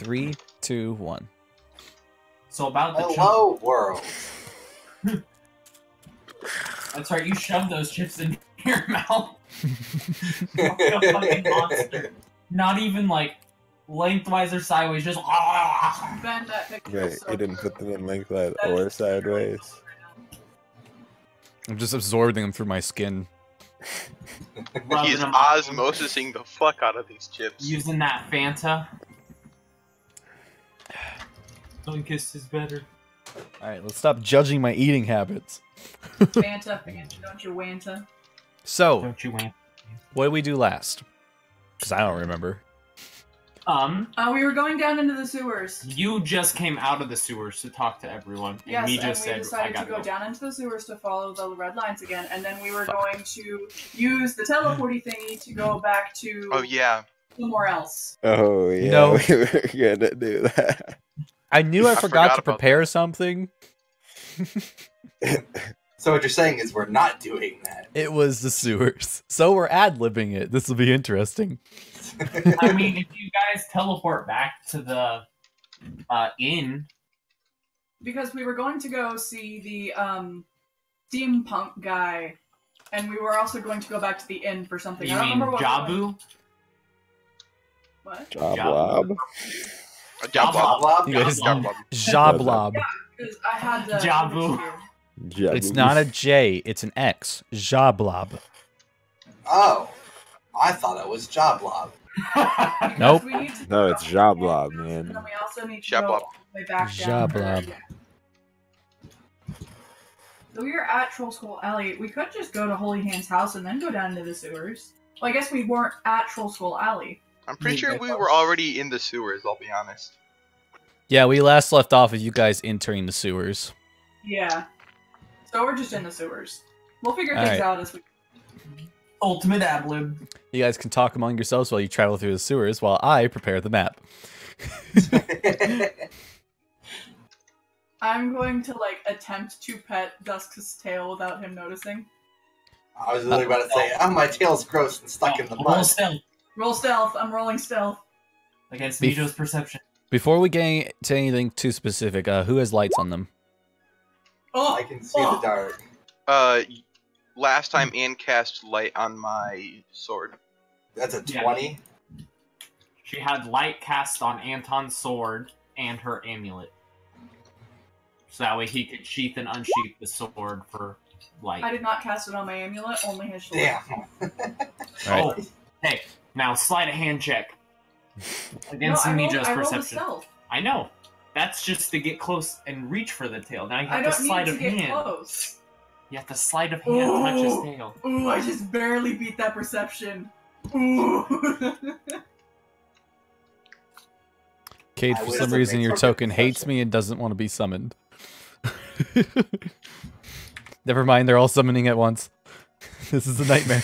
3, 2, 1. So about the Hello, world. That's right, you shoved those chips in your mouth. Like a fucking monster. Not even like lengthwise or sideways, just Ben, that picture Right, is so he didn't put them in lengthwise That or is sideways. I'm just absorbing them through my skin. rubbing He's them out, osmosising the fuck out of these chips. using that Fanta. Sunkist is better. Alright, let's stop judging my eating habits. Fanta, don't you Wanta? So, Don't you win? what did we do last? Because I don't remember. We were going down into the sewers. You just came out of the sewers to talk to everyone. And Yes, me and just we said, I decided to gotta go down into the sewers to follow the red lines again, and then we were going to use the teleporty thingy to go back to Oh yeah. somewhere else. Oh, yeah, No. we were gonna do that. I knew I I forgot forgot to about prepare something. So what you're saying is we're not doing that. It was the sewers. So we're ad-libbing it. This will be interesting. I mean, if you guys teleport back to the inn, Because we were going to go see the steampunk guy, and we were also going to go back to the inn for something. you I don't mean remember what. Jabu? What? Job Job. lob. A job Blah, blob. You guys, Job blob. Jablob. Because I had the. Jabu. Job It's not a J, it's an X. Jablob. Oh, I thought it was Joblob. Nope. We need to No, go it's down job there, lob, And man. then we also need to Job go lob. all the way back down. Jablob. there. So we were at Troll Skull Alley. We could just go to Holy Hand's house and then go down into the sewers. Well, I guess we weren't at Troll Skull Alley. I'm pretty sure we were already in the sewers, I'll be honest. Yeah, we last left off with you guys entering the sewers. Yeah. So we're just in the sewers. We'll figure All things right. out as we. Ultimate ad-lib. You guys can talk among yourselves while you travel through the sewers while I prepare the map. I'm going to attempt to pet Dusk's tail without him noticing. I was literally about to say, oh, my tail's gross and stuck in the Roll mud. stealth Roll stealth. I'm rolling stealth. against Bef- Nijo's perception. Before we get to anything too specific, who has lights on them? Oh, I can see the dark. Last time Anne cast light on my sword. That's a Yeah. 20. She had light cast on Anton's sword and her amulet. So that way he could sheath and unsheath the sword for light. I did not cast it on my amulet. Only his sword. Damn. Alright. Oh, hey, now slide a hand check No, against I rolled Nijo's a perception. stealth. I know. That's just to get close and reach for the tail. Now you I have to don't slide need of to get hand. close. You have to slide of hand, touch his Ooh. tail. Ooh, I just barely beat that perception. Ooh. Cade, I for would some have reason made your perfect token hates perception. me and doesn't want to be summoned. Never mind, they're all summoning at once. This is a nightmare.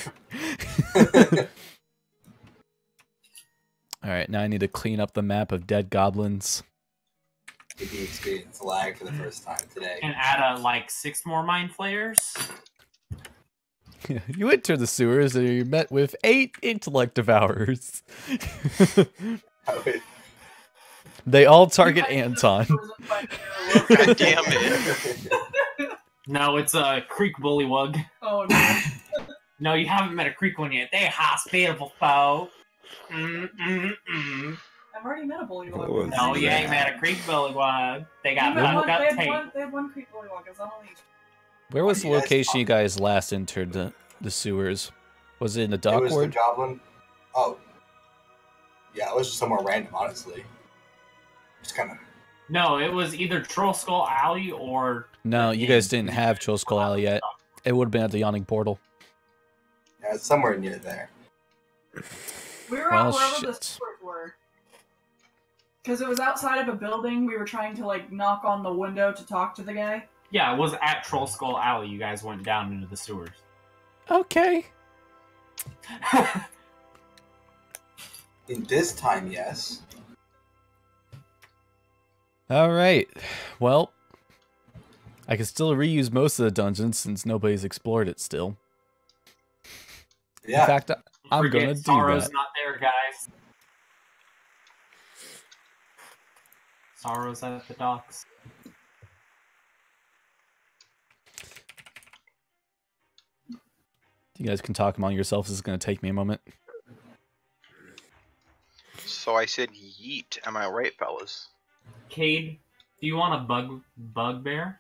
Alright, now I need to clean up the map of dead goblins. Did you experience lag for the first time today? And add 6 more mind flayers. You enter the sewers and you're met with 8 intellect devourers. I would- They all target Anton. God damn it. No, it's a creek bullywug. Oh no. No, you haven't met a creek one yet. They're hospitable foe. Mm-mm-mm. I've already met a bully What one. was No, you ain't that? met a creek bullywug. They got They fucked up had tape. they had one creep bully one. Cause I'm only. Where was the You guys location you talk- guys last entered the sewers? Was it in the It dock was the ward? Joblin. Oh. Yeah, it was just somewhere random, honestly. Just kind of. No, it was either Troll Skull Alley or... No, you guys didn't have Troll Skull Alley yet. It would have been at the Yawning Portal. Yeah, it's somewhere near there. We were Well, at wherever the shit. sewers were. Because it was outside of a building. We were trying to knock on the window to talk to the guy. Yeah, it was at Troll Skull Alley. You guys went down into the sewers. Okay. In this time, yes. Alright. Well, I can still reuse most of the dungeons since nobody's explored it still. Yeah. In fact, I'm Forget gonna do Sorrow's that. not there, guys. Sorrow's at the docks. You guys can talk among yourselves. This is going to take me a moment. So I said yeet. Am I right, fellas? Cade, do you want a bugbear?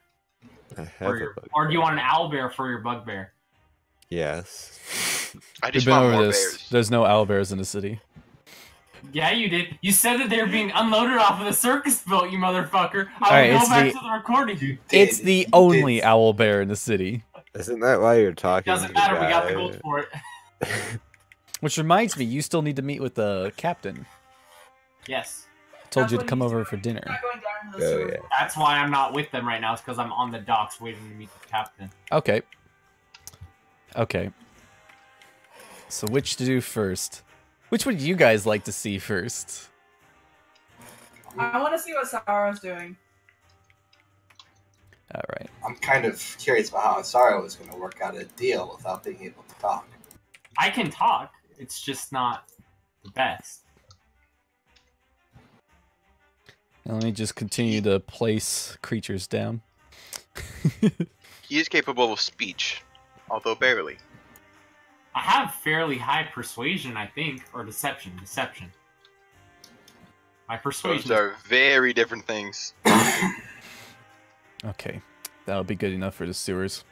I have For a your, bug. or do you want an owlbear for your bugbear? Yes. I We've just been want over more this. bears. There's no owlbears in the city. Yeah, you did. You said that they were being unloaded off of the circus boat, you motherfucker. I Alright, will it's go back the- to the recording. It's the only owlbear in the city. Isn't that why you're talking Doesn't to the matter, we got the guy? gold for it. Which reminds me, you still need to meet with the captain. Yes. I told That's you to what come he's over doing. for He's dinner. not going down to the Oh, sewer. yeah. That's why I'm not with them right now, is because I'm on the docks waiting to meet the captain. Okay. Okay. So which to do first? Which would you guys like to see first? I want to see what Sorrow's doing. Alright. I'm kind of curious about how Sorrow is going to work out a deal without being able to talk. I can talk, it's just not the best. Let me just continue to place creatures down. He is capable of speech, although barely. I have fairly high persuasion, I think, or deception. Deception. My persuasion. Those are very different things. Okay. That'll be good enough for the sewers.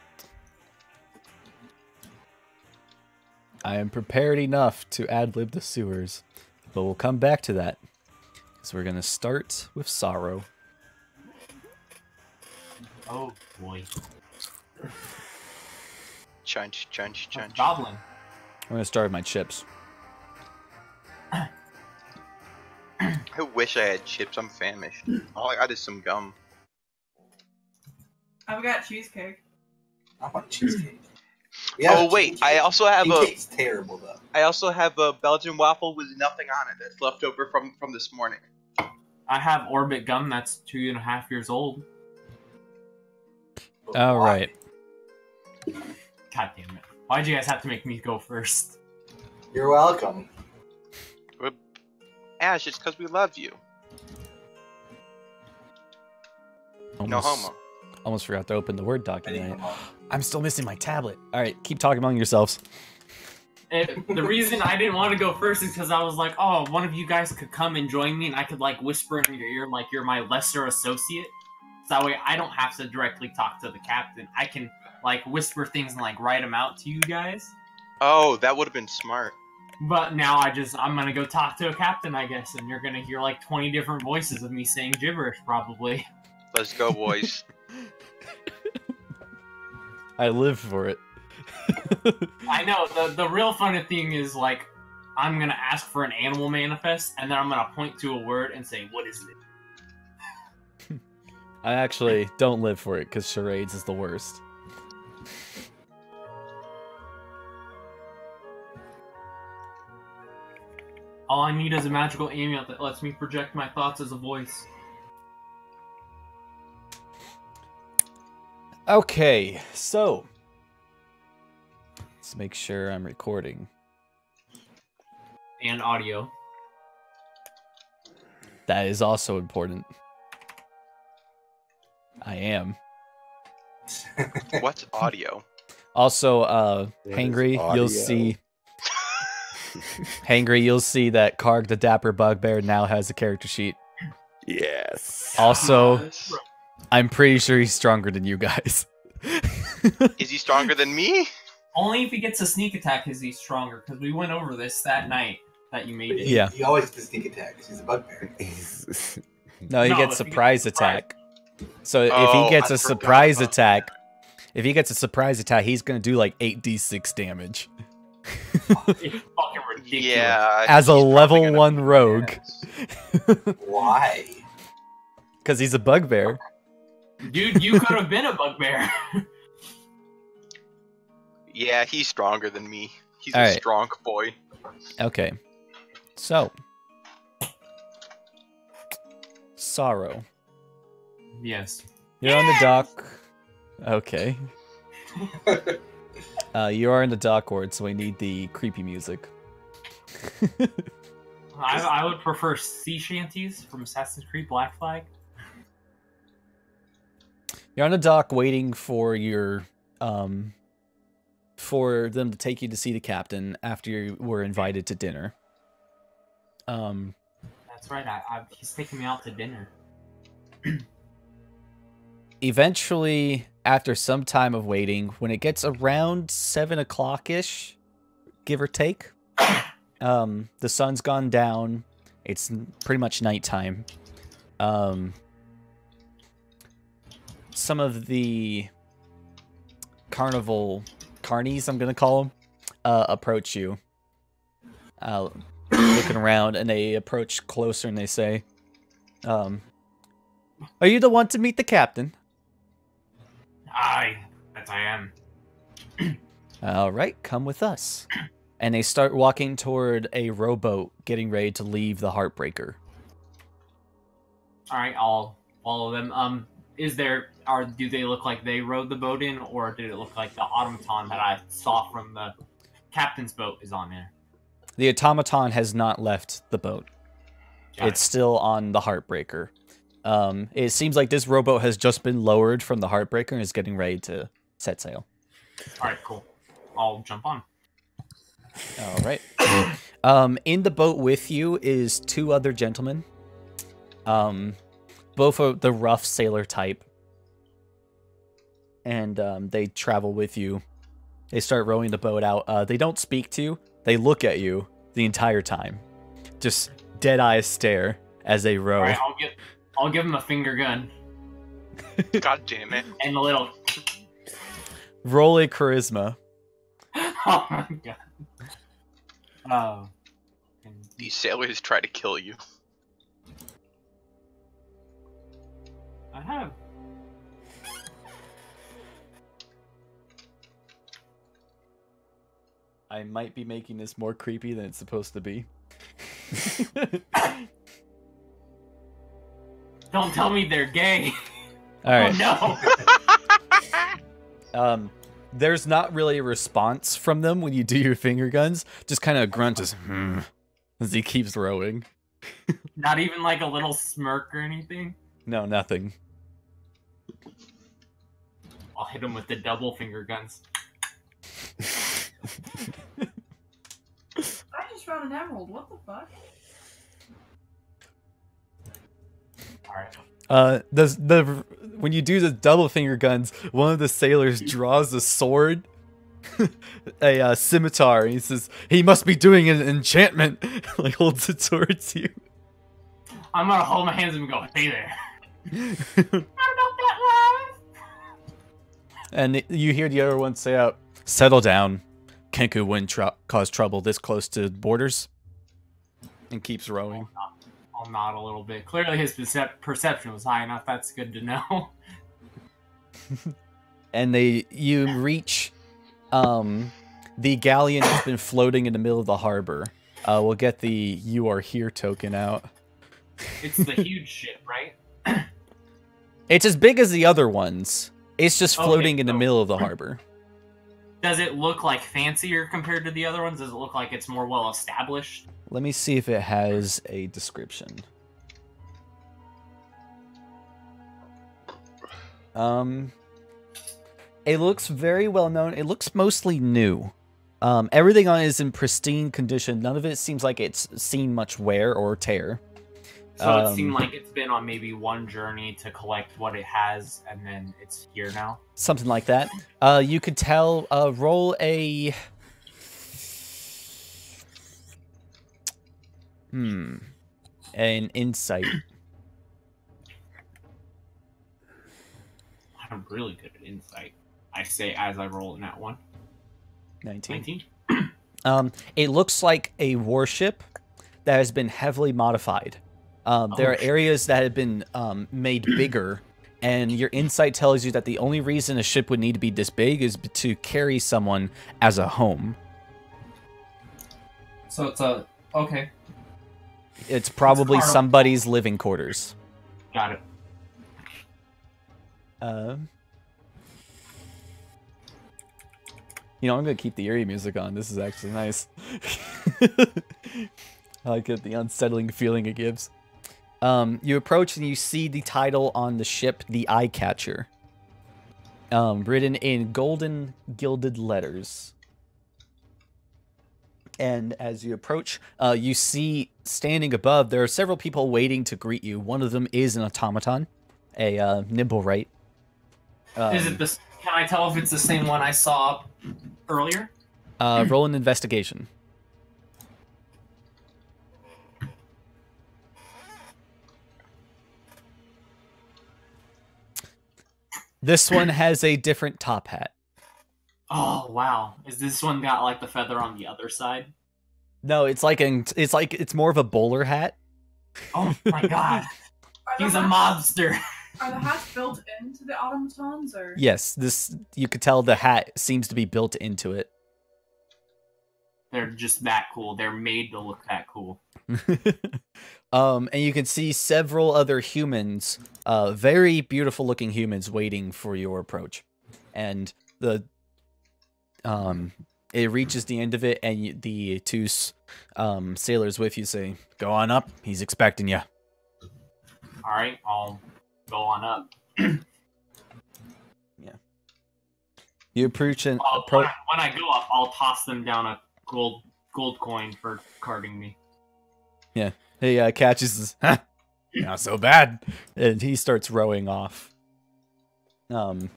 I am prepared enough to ad-lib the sewers, but we'll come back to that. So we're going to start with Sorrow. Oh boy. Chunch, chunch, That's chunch. Goblin. I'm going to start with my chips. I wish I had chips. I'm famished. All I got is some gum. I've got cheesecake. I want cheesecake. Oh wait, I also have a. Cheesecake's terrible though. I also have a Belgian waffle with nothing on it that's left over from this morning. I have Orbit Gum that's 2.5 years old. But All why? right. God damn it. Why'd you guys have to make me go first? You're welcome. Ash, it's because we love you. No homo. Almost forgot to open the Word I didn't document. know. I'm still missing my tablet. All right, keep talking among yourselves. The reason I didn't want to go first is because I was like, oh, one of you guys could come and join me and I could like whisper in your ear like you're my lesser associate. So that way I don't have to directly talk to the captain. I can like whisper things and like write them out to you guys. Oh, that would have been smart. But now I'm gonna go talk to a captain, I guess, and you're gonna hear like 20 different voices of me saying gibberish, probably. Let's go, boys. I live for it. I know, the real funny thing is, like, I'm gonna ask for an animal manifest, and then I'm gonna point to a word and say, what is it? I actually don't live for it because charades is the worst. All I need is a magical amulet that lets me project my thoughts as a voice. Okay, so let's make sure I'm recording. And audio. That is also important. I am. What's audio? Also, What Hangry, is audio? you'll see. Hangry, you'll see that Karg the Dapper Bugbear now has a character sheet. Yes. Also, Yes. I'm pretty sure he's stronger than you guys. Is he stronger than me? Only if he gets a sneak attack is he stronger, because we went over this that night that you made it. Yeah. He always gets the sneak attack 'cause he's a bugbear. No, he No, gets if he surprise gets surprise. attack. So if Oh, he gets I a forgot surprise about attack, if he gets a surprise attack, he's gonna do like 8d6 damage. It's fucking ridiculous. Yeah. As a he's probably level gonna 1 beat rogue. ass. Why? Because he's a bugbear. Dude, you could have been a bugbear. Yeah, he's stronger than me. He's a Alright. strong boy. Okay. So. Sorrow. Yes. You're on the dock. Okay. You are in the dock ward, so we need the creepy music. I would prefer sea shanties from Assassin's Creed Black Flag. You're on a dock waiting for your for them to take you to see the captain after you were invited to dinner. That's right. He's taking me out to dinner. Eventually, after some time of waiting, when it gets around 7 o'clock-ish, give or take, the sun's gone down. It's pretty much nighttime. Some of the carnies, I'm going to call them, approach you. Looking around, and they approach closer and they say, are you the one to meet the captain? Aye, that I am. All right, come with us. And they start walking toward a rowboat getting ready to leave the Heartbreaker. All right, I'll follow them. Do they look like they rowed the boat in, or did it look like the automaton that I saw from the captain's boat is on there? The automaton has not left the boat. It's still on the Heartbreaker. It seems like this rowboat has just been lowered from the Heartbreaker and is getting ready to set sail. All right, cool. I'll jump on. All right. In the boat with you is 2 other gentlemen. Both of the rough sailor type. And they travel with you. They start rowing the boat out. They don't speak to you. They look at you the entire time. Just dead-eye stare as they row. All right, I'll give him a finger gun. God damn it. And a little... Roll a charisma. Oh my god. Oh. These sailors try to kill you. I have. I might be making this more creepy than it's supposed to be. Don't tell me they're gay. All right. Oh no. There's not really a response from them when you do your finger guns. Just kind of grunt as he keeps rowing. Not even like a little smirk or anything? No, nothing. I'll hit him with the double finger guns. I just found an emerald. What the fuck? Alright. When you do the double finger guns, one of the sailors draws a sword, a scimitar, and he says, "He must be doing an enchantment." Like holds it towards you. I'm gonna hold my hands and go, "Hey there." How about that live? And you hear the other one say out, "Settle down. Kenku wouldn't cause trouble this close to borders." And keeps rowing. I'll nod a little bit. Clearly his perception was high enough. That's good to know. And you reach the galleon that's been floating in the middle of the harbor. We'll get the "you are here" token out. It's the huge ship, right? It's as big as the other ones. It's just floating in the so- middle of the harbor. Does it look like fancier compared to the other ones? Does it look like it's more well established? Let me see if it has a description. It looks very well known. It looks mostly new. Everything on it is in pristine condition. None of it seems like it's seen much wear or tear. So it seemed like it's been on maybe one journey to collect what it has, and then it's here now? Something like that. You could tell, roll a... An insight. I'm really good at insight. I say as I roll in that one. 19. 19? It looks like a warship that has been heavily modified. There are areas that have been made bigger, and your insight tells you that the only reason a ship would need to be this big is to carry someone as a home. So it's a... Okay. It's probably It's somebody's living quarters. Got it. You know, I'm going to keep the eerie music on. This is actually nice. I get the unsettling feeling it gives. You approach and you see the title on the ship, the Eye Catcher, written in golden gilded letters. And as you approach, you see standing above, there are several people waiting to greet you. One of them is an automaton, a Nibblewright. Is it this? Can I tell if it's the same one I saw earlier? Roll an investigation. This one has a different top hat. Oh wow! Is this one got like the feather on the other side? No, it's it's more of a bowler hat. Oh my god! Are the He's a hats- mobster. Are the hats built into the automatons, or? Yes, this you could tell the hat seems to be built into it. They're just that cool. They're made to look that cool. And you can see several other humans, very beautiful looking humans waiting for your approach. And it reaches the end of it and the two sailors with you say, "Go on up, he's expecting you." Alright, I'll go on up. Yeah. You approach and When I go up, I'll toss them down a gold coin for carding me. Yeah. He catches this, "Huh, not so bad." And he starts rowing off. And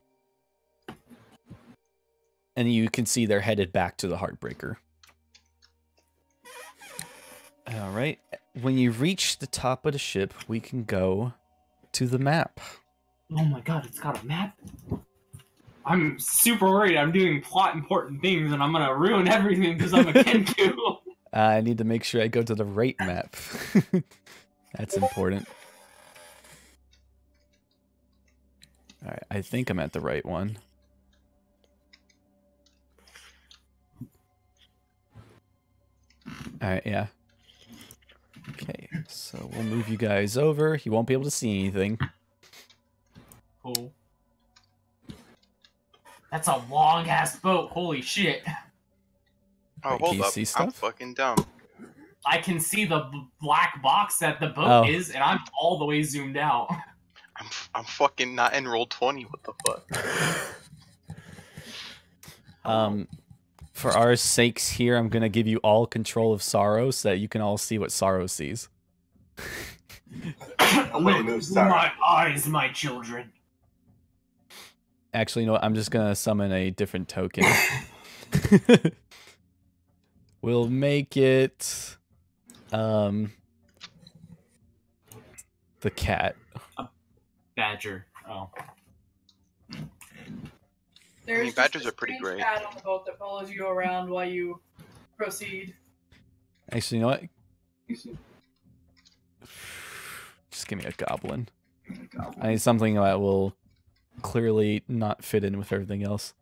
you can see they're headed back to the Heartbreaker. All right. When you reach the top of the ship, we can go to the map. Oh my god, it's got a map? I'm super worried I'm doing plot important things and I'm gonna ruin everything because I'm a Kenku. I need to make sure I go to the right map. That's important. All right, I think I'm at the right one. All right, yeah. Okay, so we'll move you guys over. You won't be able to see anything. Cool. That's a long ass boat, holy shit. Oh, Wait, can hold you up. see I'm stuff? fucking dumb. I can see the black box that the boat Oh. is, and I'm all the way zoomed out. I'm fucking not in roll 20. What the fuck? For our sakes here, I'm gonna give you all control of Sorrow so that you can all see what Sorrow sees. Nobody moves, sorry. My eyes, my children. Actually, you know what? I'm just gonna summon a different token. We'll make it the cat. Badger. Oh. There's mean, just badgers a are pretty strange great. cat on the boat that follows you around while you proceed. Actually, you know what? Just give me a goblin. I need something that will clearly not fit in with everything else.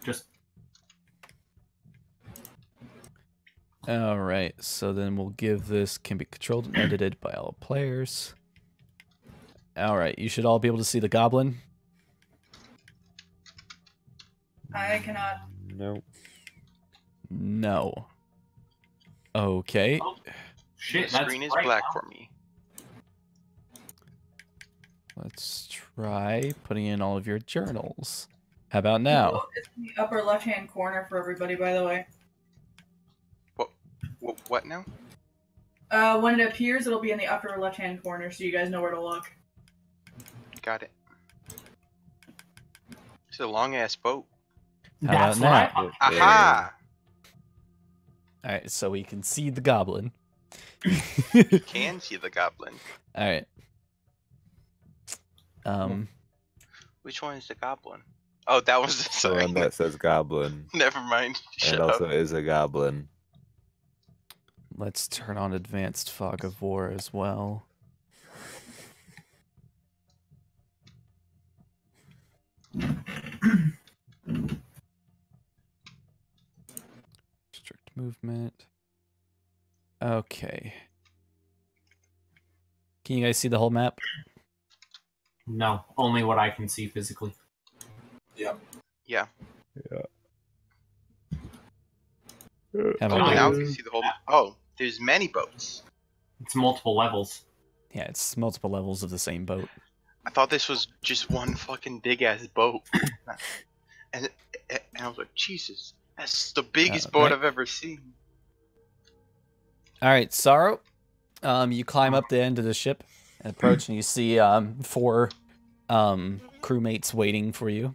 Just Alright, so then we'll give this can be controlled and edited by all players. Alright, you should all be able to see the goblin. I cannot. Nope. No. Okay. oh, shit. The That's screen is bright black now. for me. Let's try putting in all of your journals. How about now? It's in the upper left-hand corner for everybody, by the way. What now? When it appears, it'll be in the upper left-hand corner, so you guys know where to look. Got it. It's a long ass boat. How That's about what I now? thought. Aha! Alright, so we can see the goblin. Can see the goblin. Alright. Which one is the goblin? Oh, that was the The sorry. one that says goblin. Never mind. And Shut it also up. is a goblin. Let's turn on Advanced Fog of War as well. Strict movement. Okay. Can you guys see the whole map? No, only what I can see physically. Yep. Yeah. Yeah. Have a Oh, good- now we can see the whole. Oh, there's many boats. It's multiple levels. Yeah, it's multiple levels of the same boat. I thought this was just one fucking big ass boat. and I was like, Jesus, that's the biggest boat right. I've ever seen. All right, Sorrow. You climb up the end of the ship and approach, and you see 4 crewmates waiting for you.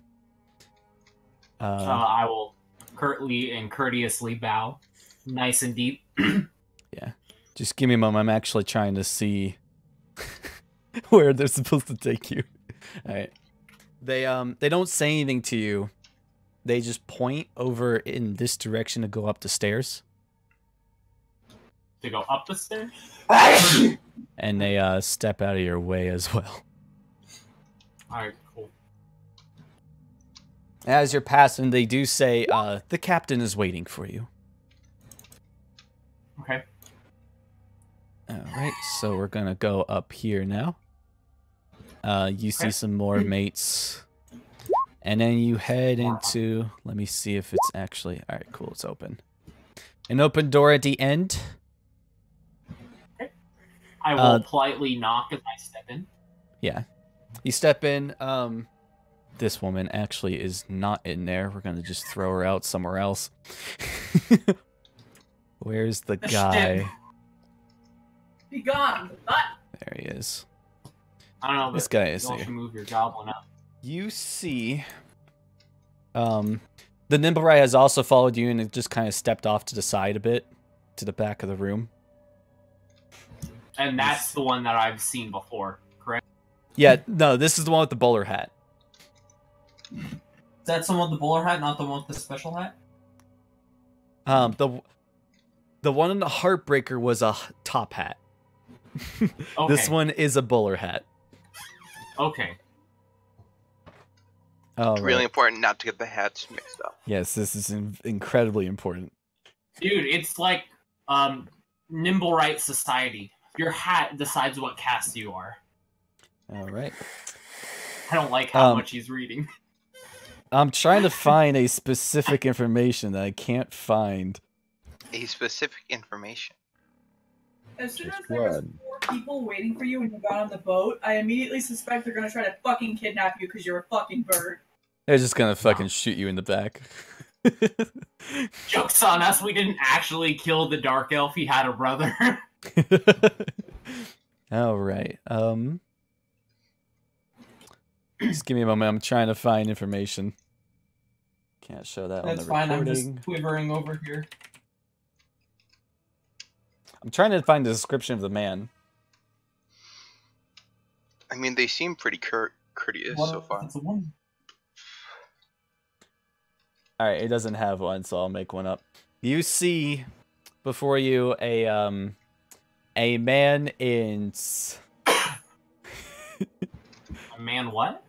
I will curtly and courteously bow, nice and deep. Yeah, just give me a moment. I'm actually trying to see where they're supposed to take you. All right. They don't say anything to you. They just point over in this direction to go up the stairs. To go up the stairs? And they step out of your way as well. Alright, cool. As you're passing, they do say, the captain is waiting for you. Okay. Alright, so we're gonna go up here now. You see some more mates. And then you head into... Let me see if it's actually... Alright, cool, it's open. An open door at the end. I will politely knock as I step in. Yeah. You step in. This woman actually is not in there. We're gonna just throw her out somewhere else. Where's the guy? Be gone. But There he is. I don't know, but This guy is you here. should move your goblin up. You see, the Nimblewright has also followed you and it just kind of stepped off to the side a bit, to the back of the room. And that's the one that I've seen before, correct? Yeah, no, this is the one with the bowler hat. Is that someone with the bowler hat, not the one with the special hat? The one in the Heartbreaker was a top hat. Okay. This one is a bowler hat. Okay. Oh, Really right. important not to get the hats mixed up. Yes, this is incredibly important. Dude, it's like Nimblewright Society. Your hat decides what caste you are. All right. I don't like how much he's reading. I'm trying to find a specific information that I can't find. A specific information. as soon as Which there was one? 4 people waiting for you when you got on the boat, I immediately suspect they're gonna try to fucking kidnap you because you're a fucking bird. They're just gonna fucking shoot you in the back. Joke's on us, we didn't actually kill the dark elf, he had a brother. All right. Just give me a moment. I'm trying to find information. Can't show that That's on the fine, I'm recording. just quivering over here. I'm trying to find the description of the man. I mean, they seem pretty courteous What so if far. it's a woman? All right, it doesn't have one, so I'll make one up. You see before you a man in A man what?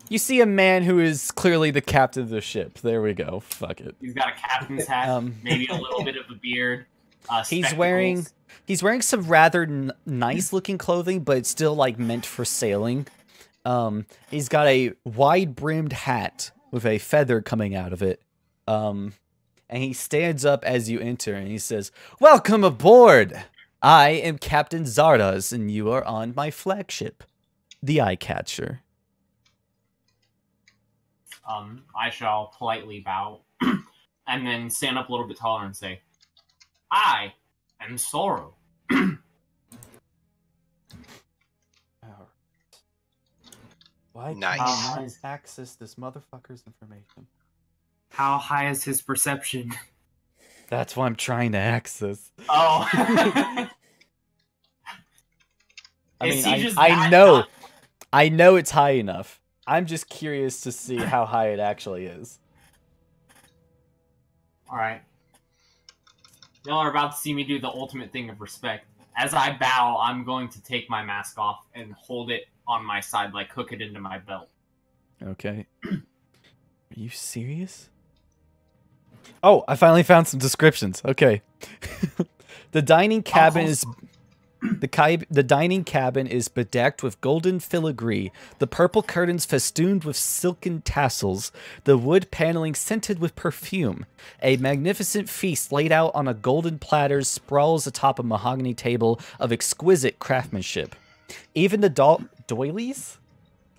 you see a man who is clearly the captain of the ship. There we go. Fuck it. He's got a captain's hat, maybe a little bit of a beard. He's wearing some rather nice looking clothing, but it's still like meant for sailing. He's got a wide brimmed hat with a feather coming out of it. And he stands up as you enter and he says, "Welcome aboard! I am Captain Zardoz and you are on my flagship, the Eyecatcher." I shall politely bow, and then stand up a little bit taller and say, I am Sorrow. Why Nice. can't I access this motherfucker's information? How high is his perception? That's what I'm trying to access. Oh. I Is mean, he just I that know. not- I know it's high enough. I'm just curious to see how high it actually is. Alright. Y'all are about to see me do the ultimate thing of respect. As I bow, I'm going to take my mask off and hold it on my side, like hook it into my belt. Okay. Are you serious? Oh, I finally found some descriptions. Okay. The dining cabin is... The dining cabin is bedecked with golden filigree, the purple curtains festooned with silken tassels, the wood paneling scented with perfume. A magnificent feast laid out on a golden platter sprawls atop a mahogany table of exquisite craftsmanship. Even the doilies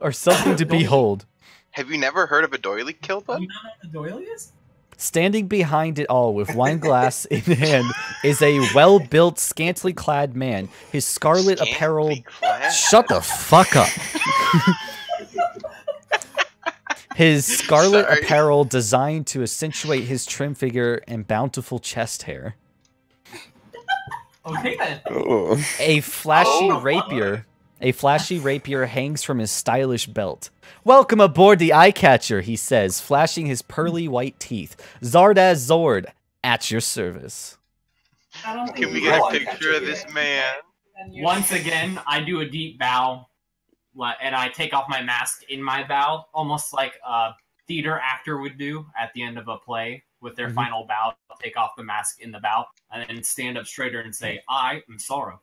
are something to behold. Have you never heard of a doily, Kilda? You don't know what the doily is? Standing behind it all with wine glass in hand is a well-built, scantily clad man. His scarlet apparel... Scantily clad? Shut the fuck up. His scarlet apparel designed to accentuate his trim figure and bountiful chest hair. Okay then. Oh. A flashy rapier hangs from his stylish belt. Welcome aboard the Eyecatcher, he says, flashing his pearly white teeth. Zardoz Zord, at your service. I don't think Can we we get a want picture of this man? Once again, I do a deep bow, and I take off my mask in my bow, almost like a theater actor would do at the end of a play with their final bow. Take off the mask in the bow, and then stand up straighter and say, I am sorrow.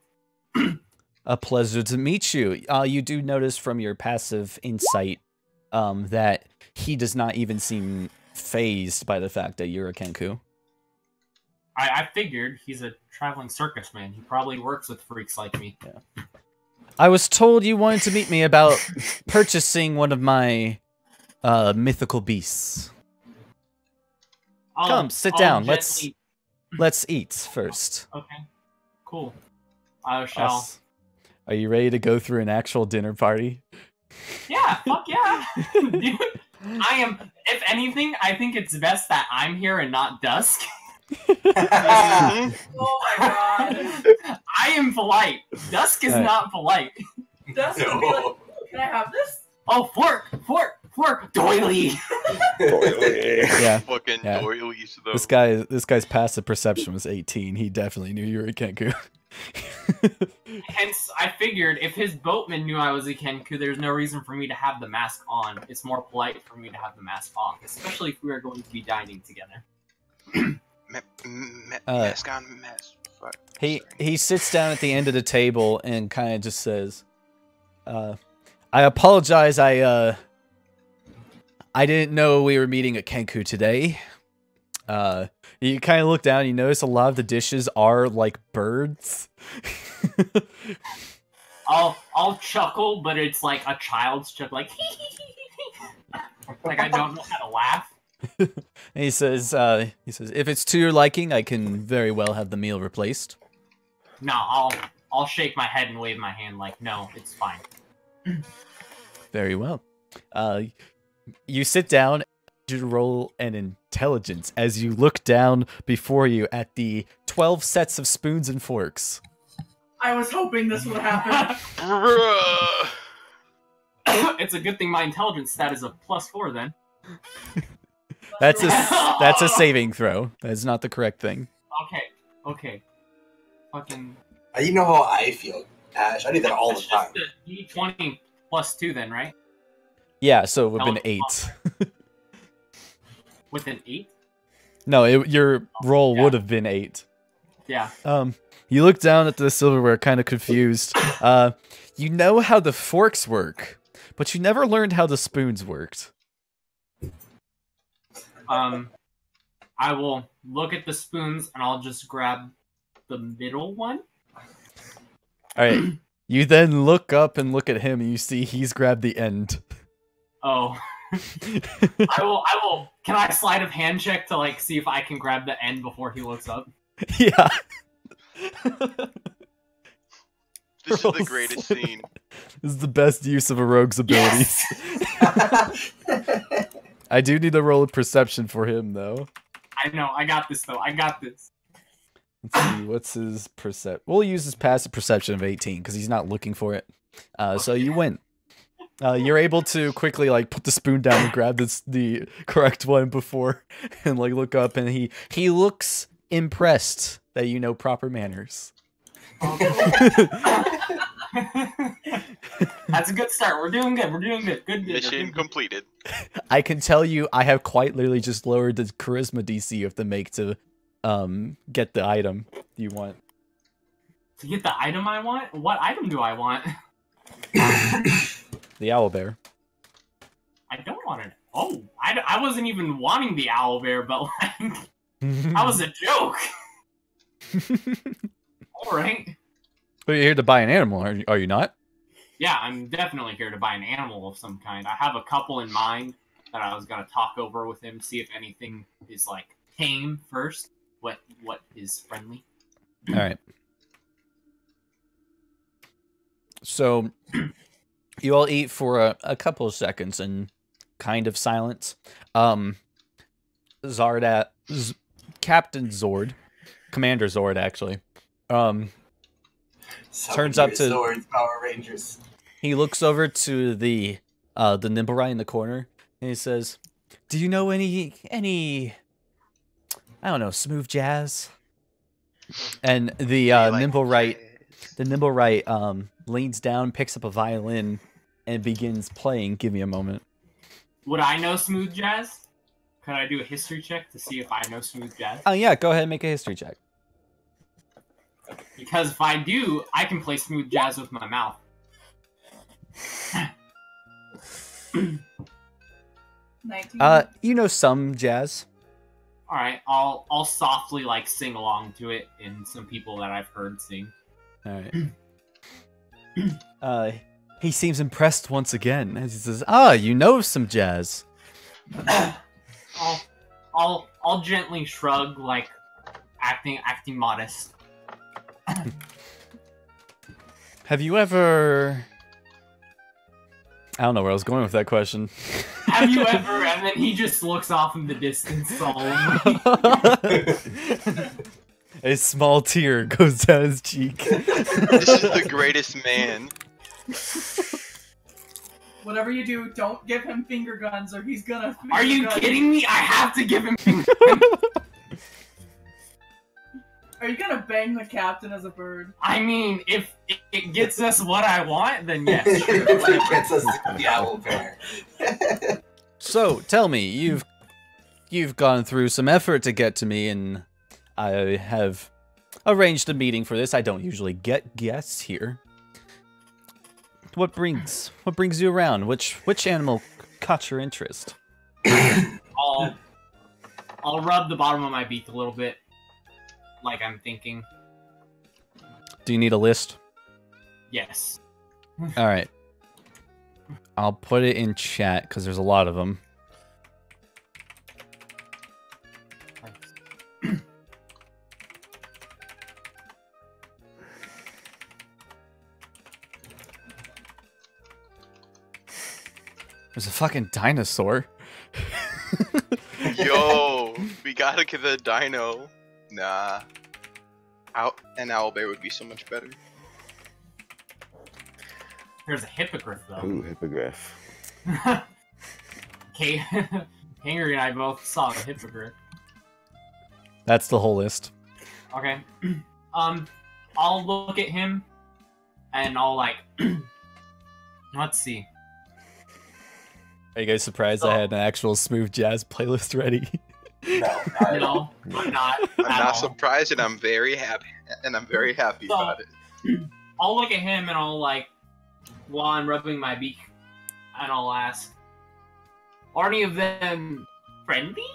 A pleasure to meet you. You do notice from your passive insight that he does not even seem fazed by the fact that you're a Kenku. I figured he's a traveling circus man. He probably works with freaks like me. Yeah. I was told you wanted to meet me about purchasing one of my mythical beasts. Come, sit down. Let's eat first. Okay, cool. I shall. Are you ready to go through an actual dinner party? Yeah, fuck yeah. Dude, I am, if anything, I think it's best that I'm here and not Dusk. Oh my god. I am polite. Dusk is not polite. Dusk would be like, can I have this? Oh, fork, doily. Yeah. Fucking Yeah. doilies, though. This guy's passive perception was 18. He definitely knew you were a Kenku. Hence, I figured if his boatman knew I was a Kenku, there's no reason for me to have the mask on. It's more polite for me to have the mask off, especially if we are going to be dining together. Mask on, mask. Fuck. He sits down at the end of the table and kind of just says, I apologize, I didn't know we were meeting at Kenku today. You kind of look down and you notice a lot of the dishes are like birds. I'll chuckle, but it's like a child's chuckle, like like I don't know how to laugh. And he says, if it's to your liking, I can very well have the meal replaced. No, I'll shake my head and wave my hand like, no, it's fine. Very well. You sit down. You roll an intelligence as you look down before you at the 12 sets of spoons and forks. I was hoping this would happen. It's a good thing my intelligence stat is a +4 then. That's a saving throw. That's not the correct thing. Okay. Fucking. You know how I feel, Ash. I do that all the It's time. just a D20 +2 then, right? Yeah, so it would have been 8. With an 8? No, your roll would have been 8. Yeah. You look down at the silverware, kind of confused. You know how the forks work, but you never learned how the spoons worked. I will look at the spoons and I'll just grab the middle one. All right. You then look up and look at him, and you see he's grabbed the end. Oh. I will. Can I slide of hand check to like see if I can grab the end before he looks up? Yeah. This is the greatest scene. This is the best use of a rogue's abilities. Yes! I do need to roll a perception for him, though. I know. I got this, though. I got this. Let's see. What's his percep? We'll use his passive perception of 18 because he's not looking for it. So you win. You're able to quickly like put the spoon down and grab the correct one before, and like look up, and he looks impressed that you know proper manners. That's a good start. We're doing good. We're doing good. Good. Mission completed. I can tell you, I have quite literally just lowered the charisma DC you have to make to get the item you want. To get the item I want? What item do I want? The owlbear. I don't want it. Oh, I wasn't even wanting the owlbear, but like, that was a joke. All right. But you're here to buy an animal, are you not? Yeah, I'm definitely here to buy an animal of some kind. I have a couple in mind that I was gonna talk over with him, see if anything is like tame first. What is friendly? All right. So you all eat for a couple of seconds in kind of silence. Captain Zord, Commander Zord, actually. Turns up to Zords, Power Rangers. He looks over to the Nimblewright in the corner and he says, "Do you know any I don't know, smooth jazz?" And the Nimblewright leans down, picks up a violin, and begins playing. Give me a moment. Would I know smooth jazz? Could I do a history check to see if I know smooth jazz? Oh yeah, go ahead and make a history check. Because if I do, I can play smooth jazz with my mouth. 19. You know some jazz. All right, I'll softly like sing along to it in some people that I've heard sing. All right. He seems impressed once again as he says, "Ah, you know some jazz." I'll gently shrug, like acting modest. Have you ever? I don't know where I was going with that question. Have you ever? And then he just looks off in the distance solemnly. A small tear goes down his cheek. This is the greatest man. Whatever you do, don't give him finger guns or he's gonna. Are you kidding me? I have to give him. Are you gonna bang the captain as a bird? I mean, if it gets us what I want, then yes. Sure. If it gets us the owlbear. So, tell me, you've gone through some effort to get to me, and I have arranged a meeting for this. I don't usually get guests here. What brings you around? Which animal caught your interest? I'll rub the bottom of my beak a little bit, like I'm thinking. Do you need a list? Yes. All right. I'll put it in chat because there's a lot of them. There's a fucking dinosaur. Yo, we gotta get the dino. Nah. An owlbear would be so much better. There's a hippogriff though. Ooh, hippogriff. Okay, Henry and I both saw the hippogriff. That's the whole list. Okay. I'll look at him, and I'll like. Let's see. Are you guys surprised I had an actual smooth jazz playlist ready? No, I'm not. I'm not surprised, and I'm very happy. About it. I'll look at him, and I'll like, while I'm rubbing my beak, and I'll ask, "Are any of them friendly?"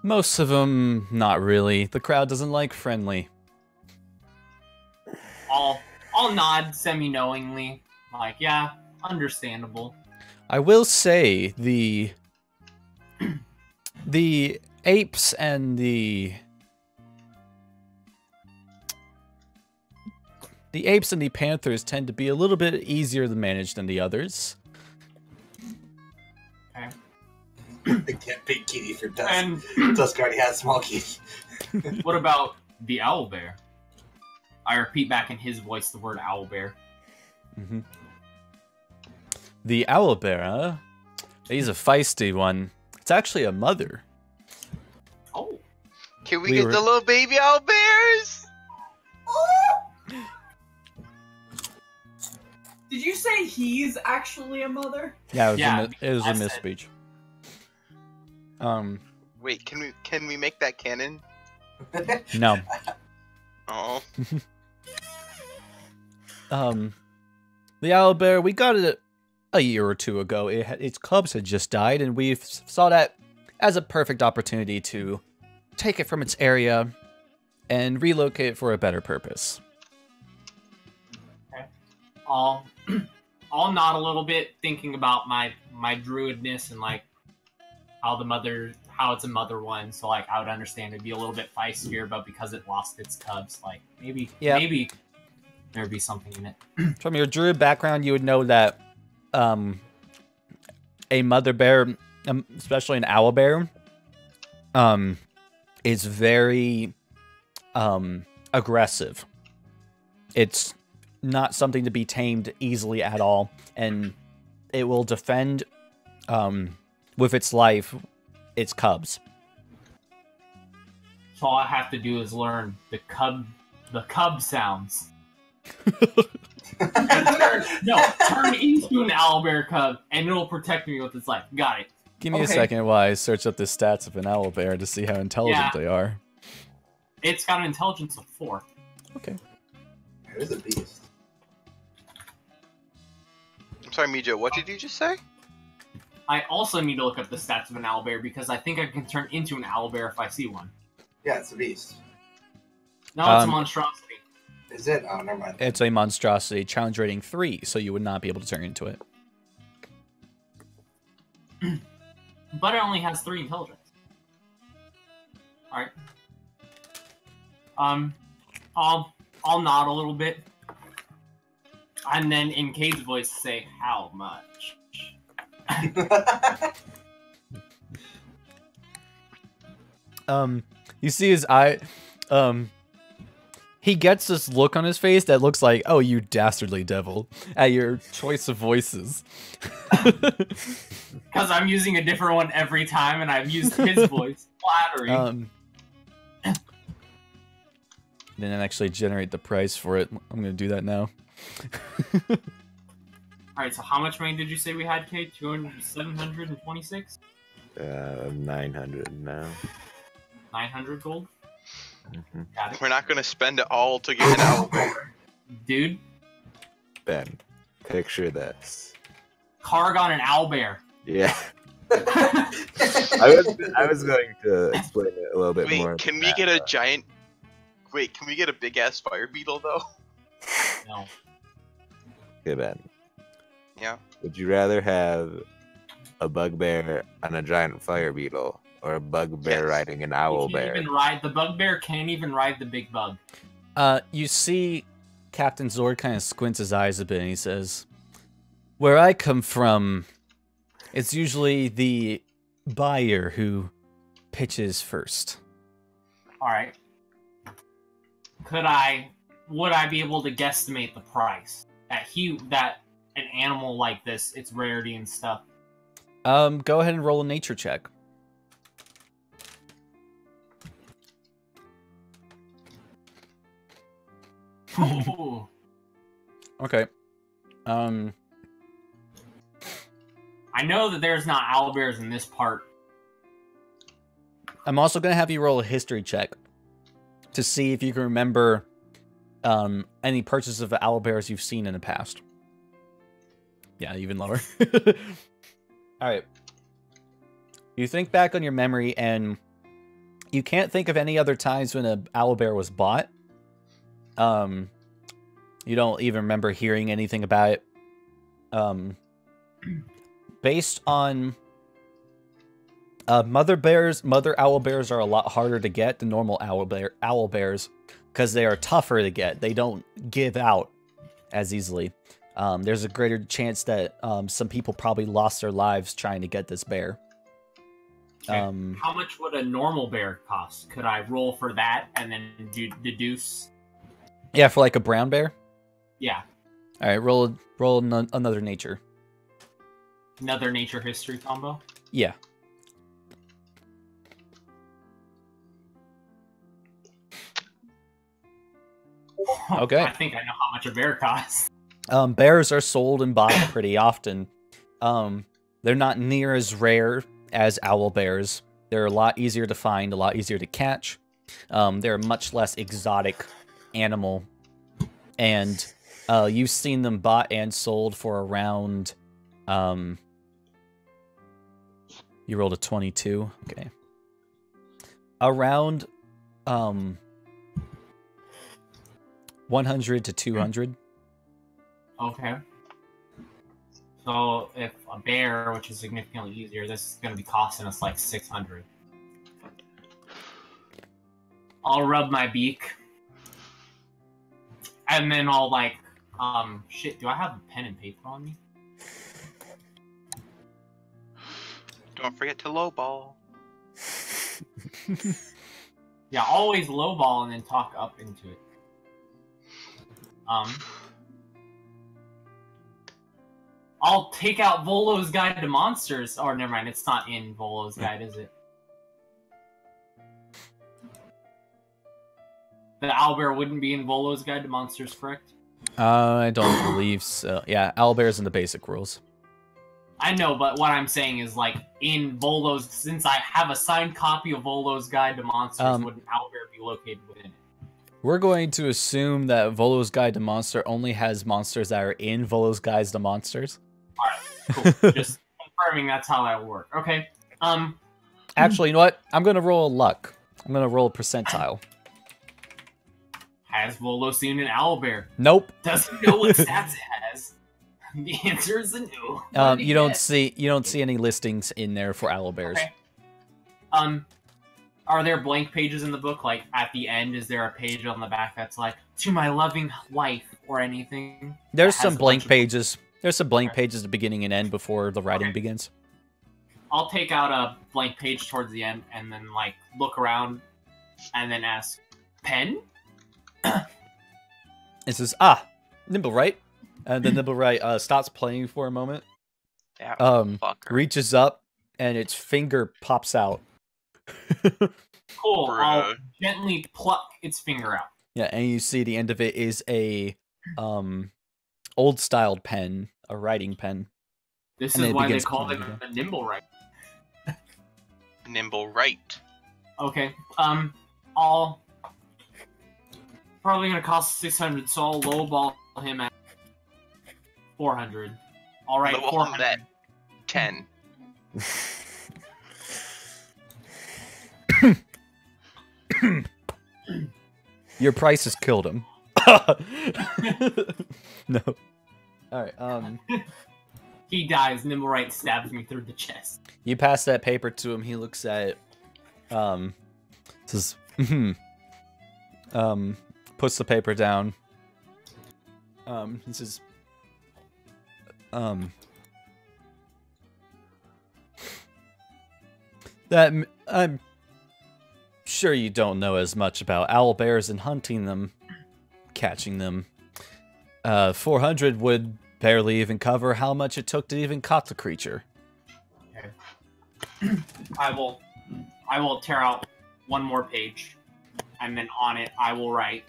Most of them, not really. The crowd doesn't like friendly. I'll nod semi-knowingly, like, yeah, understandable. I will say the apes and the panthers tend to be a little bit easier to manage than the others. Okay. They get big kitty for Dusk. And Dusk already has small kitty. what about the owlbear? I repeat back in his voice the word owlbear. Mm-hmm. The owlbear, huh? He's a feisty one. It's actually a mother. Oh. Can we get the little baby owlbears? Did you say he's actually a mother? Yeah, it was I a said- misspeech. Wait, can we make that canon? No. Oh. The owlbear, we got it a year or two ago. Its cubs had just died, and we saw that as a perfect opportunity to take it from its area and relocate it for a better purpose. Okay. I'll nod a little bit, thinking about my druidness and like how it's a mother one. So like I would understand it'd be a little bit feistier, but because it lost its cubs, like maybe there'd be something in it. From your druid background, you would know that a mother bear, especially an owl bear, is very aggressive. It's not something to be tamed easily at all, and it will defend with its life its cubs. So all I have to do is learn the cub sounds. Turn into an owlbear cub, and it'll protect me with its life. Got it. Give me a second while I search up the stats of an owlbear to see how intelligent they are. It's got an intelligence of 4. Okay. It is a beast. I'm sorry, Mijo, what did you just say? I also need to look up the stats of an owlbear because I think I can turn into an owlbear if I see one. Yeah, it's a beast. No, it's a monstrosity. Is it? Oh, never mind. It's a monstrosity, challenge rating 3, so you would not be able to turn into it. But it only has 3 intelligence. Alright. I'll nod a little bit. And then in Kate's voice say, how much? You see his eye, he gets this look on his face that looks like, oh, you dastardly devil, at your choice of voices. Because I'm using a different one every time, and I've used his voice. Flattery. Didn't actually generate the price for it. I'm going to do that now. Alright, so how much money did you say we had, Kate? 726? 900 now. 900 gold? Mm-hmm. Got it. We're not gonna spend it all to get an owlbear. Dude, Ben, picture this. Karg on an owlbear. Yeah. I was going to explain it a little bit more. Wait, can we get a giant... Wait, can we get a big-ass fire beetle, though? No. Okay, Ben. Yeah? Would you rather have a bugbear on a giant fire beetle, or a bugbear riding an owl bear? The bugbear can't even ride the big bug. You see Captain Zord kind of squints his eyes a bit and he says, where I come from, it's usually the buyer who pitches first. Alright. Would I be able to guesstimate the price? That an animal like this, its rarity and stuff. Go ahead and roll a nature check. Ooh. Okay. I know that there's not owlbears in this part. I'm also going to have you roll a history check to see if you can remember any purchases of owlbears you've seen in the past. Yeah, even lower. Alright. You think back on your memory, and you can't think of any other times when an owlbear was bought. You don't even remember hearing anything about it. Based on mother owlbears are a lot harder to get than normal owlbears because they are tougher to get. They don't give out as easily. There's a greater chance that some people probably lost their lives trying to get this bear. Okay. How much would a normal bear cost? Could I roll for that and then deduce? Yeah, for like a brown bear? Yeah. Alright, roll another nature. Another nature history combo? Yeah. Okay. I think I know how much a bear costs. Bears are sold and bought pretty often. They're not near as rare as owl bears. They're a lot easier to find, a lot easier to catch. They're much less exotic animal, and you've seen them bought and sold for around. You rolled a 22. Okay. Around 100 to 200. Okay. So if a bear, which is significantly easier, this is going to be costing us like 600. I'll rub my beak. And then I'll like, shit, do I have a pen and paper on me? Don't forget to lowball. Yeah, always lowball and then talk up into it. I'll take out Volo's Guide to Monsters. Or never mind, it's not in Volo's Guide, is it? The owlbear wouldn't be in Volo's Guide to Monsters, correct? I don't believe so. Yeah, owlbear's in the basic rules. I know, but what I'm saying is, like, in Volo's, since I have a signed copy of Volo's Guide to Monsters, would an owlbear be located within it? We're going to assume that Volo's Guide to Monster only has monsters that are in Volo's Guides to Monsters. Alright, cool. Just confirming that's how that will work. Okay. Actually, you know what? I'm going to roll luck. I'm going to roll a percentile. Has Volo seen an owlbear? Nope. Doesn't know what stats it has. The answer is a no. You don't see any listings in there for owlbears. Okay. Are there blank pages in the book? Like, at the end, is there a page on the back that's like, to my loving wife, or anything? There's some blank pages. There's some blank pages at the beginning and end before the writing begins. I'll take out a blank page towards the end, and then, like, look around, and then ask, pen? It says, Nimblewright. And then Nimblewright stops playing for a moment. Yeah, Reaches up, and its finger pops out. Cool. I'll gently pluck its finger out. Yeah, and you see the end of it is a old-styled pen, a writing pen. This is why they call it a Nimblewright. Nimblewright. Okay. I'll probably gonna cost 600, so I'll lowball him at 400. All right, 400. That 10. Your price has killed him. No. Alright, He dies. Nimblewright stabs me through the chest. You pass that paper to him, he looks at it, says, puts the paper down. He says, that I'm sure you don't know as much about owlbears and hunting them, catching them. 400 would barely even cover how much it took to even caught the creature. Okay. I will tear out one more page, and then on it I will write.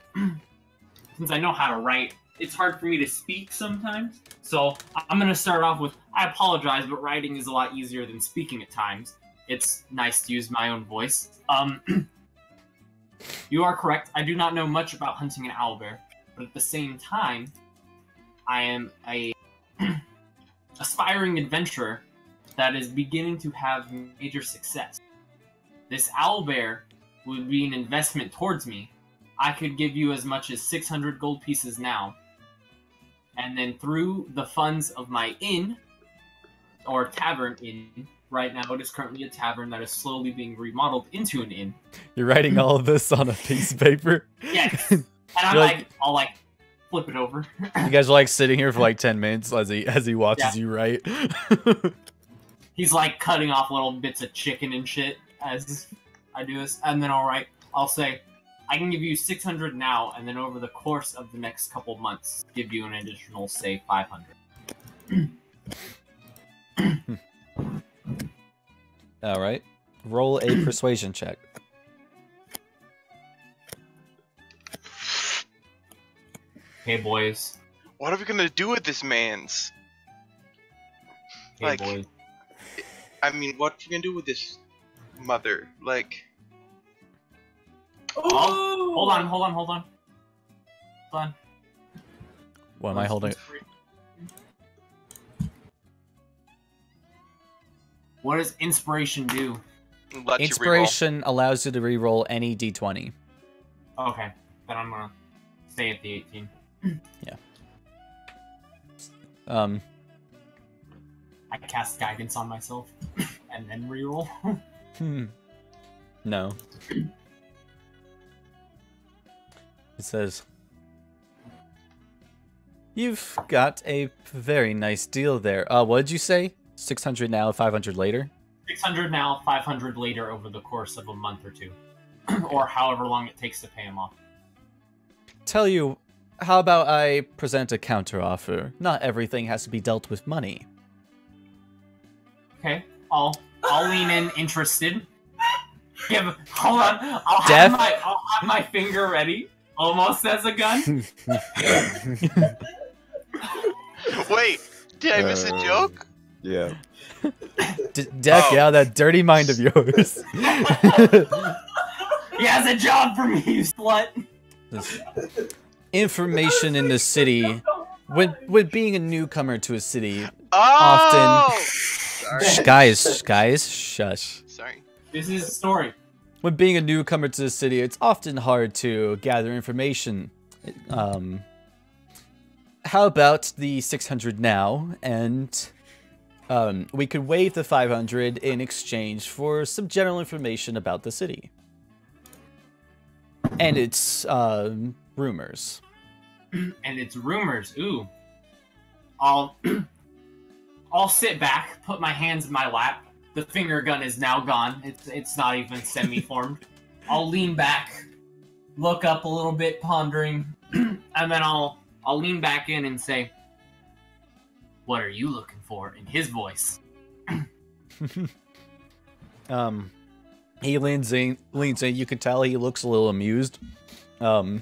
Since I know how to write, it's hard for me to speak sometimes. So I'm gonna start off with, I apologize, but writing is a lot easier than speaking at times. It's nice to use my own voice. You are correct. I do not know much about hunting an owlbear, but at the same time, I am a aspiring adventurer that is beginning to have major success. This owlbear would be an investment towards me. I could give you as much as 600 gold pieces now, and then through the funds of my inn, or tavern inn, right now it is currently a tavern that is slowly being remodeled into an inn. You're writing all of this on a piece of paper? Yes. And I'll like flip it over. You guys are like sitting here for like 10 minutes as he watches you write. He's like cutting off little bits of chicken and shit as I do this, and then I'll say, I can give you 600 now, and then over the course of the next couple months, give you an additional, say, 500. All right. Roll a persuasion check. Hey, boys. What are we gonna do with this man's? Hey, Like, boys. I mean, what are you gonna do with this mother? Like, Oh, hold on. on. What am I holding? What does inspiration do? Let you Inspiration allows you to reroll any d20. Okay, then I'm gonna stay at the 18. I cast guidance on myself and then reroll. No. It says, "You've got a very nice deal there." What did you say? 600 now, 500 later? 600 now, 500 later over the course of a month or two. Or however long it takes to pay him off. Tell you, how about I present a counteroffer? Not everything has to be dealt with money. Okay, I'll lean in, interested. Hold on, I'll Death? have my finger ready, almost as a gun. Wait, did I miss a joke? Yeah. Death, Oh. yeah, that dirty mind of yours. He has a job for me, you slut. This information in the city, when being a newcomer to a city, Oh! guys, shush. Sorry. This is a story. When being a newcomer to the city, it's often hard to gather information. How about the 600 now, and we could waive the 500 in exchange for some general information about the city. And it's rumors. And it's rumors. Ooh. I'll sit back, put my hands in my lap. The finger gun is now gone. It's not even semi-formed. I'll lean back, look up a little bit, pondering, and then I'll lean back in and say, "What are you looking for?" in his voice. He leans in. You can tell he looks a little amused. And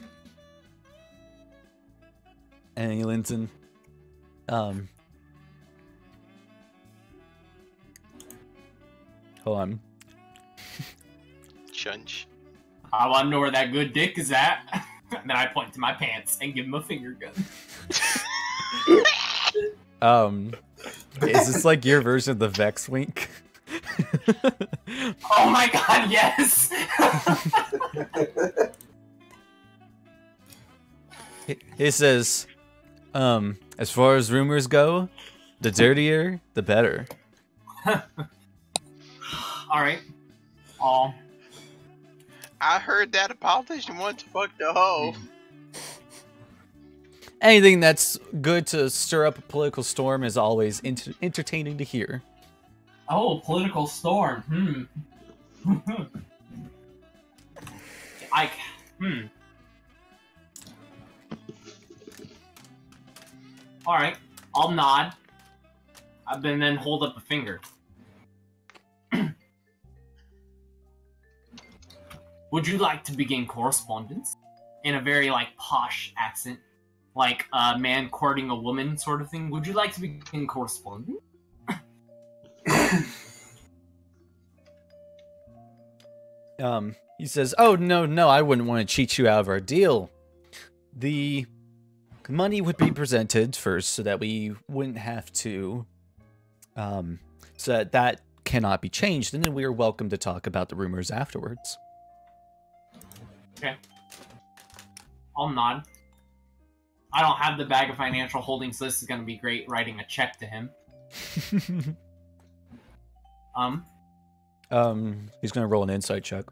he leans in. Hold on. Chunch. I want to know where that good dick is at. And then I point to my pants and give him a finger gun. Is this like your version of the Vex wink? Oh my god, yes! He says, as far as rumors go, the dirtier, the better. Alright. I heard that a politician once fucked a hoe. Anything that's good to stir up a political storm is always entertaining to hear. Oh, political storm. Alright, I'll nod. And then hold up a finger. Would you like to begin correspondence? In a very, posh accent. Like a man courting a woman sort of thing. Would you like to begin correspondence? He says, "Oh, no, I wouldn't want to cheat you out of our deal. The money would be presented first so that we wouldn't have to, so that cannot be changed, and then we are welcome to talk about the rumors afterwards." Okay. I'll nod. I don't have the bag of financial holdings, so this is going to be great writing a check to him. He's gonna roll an insight check.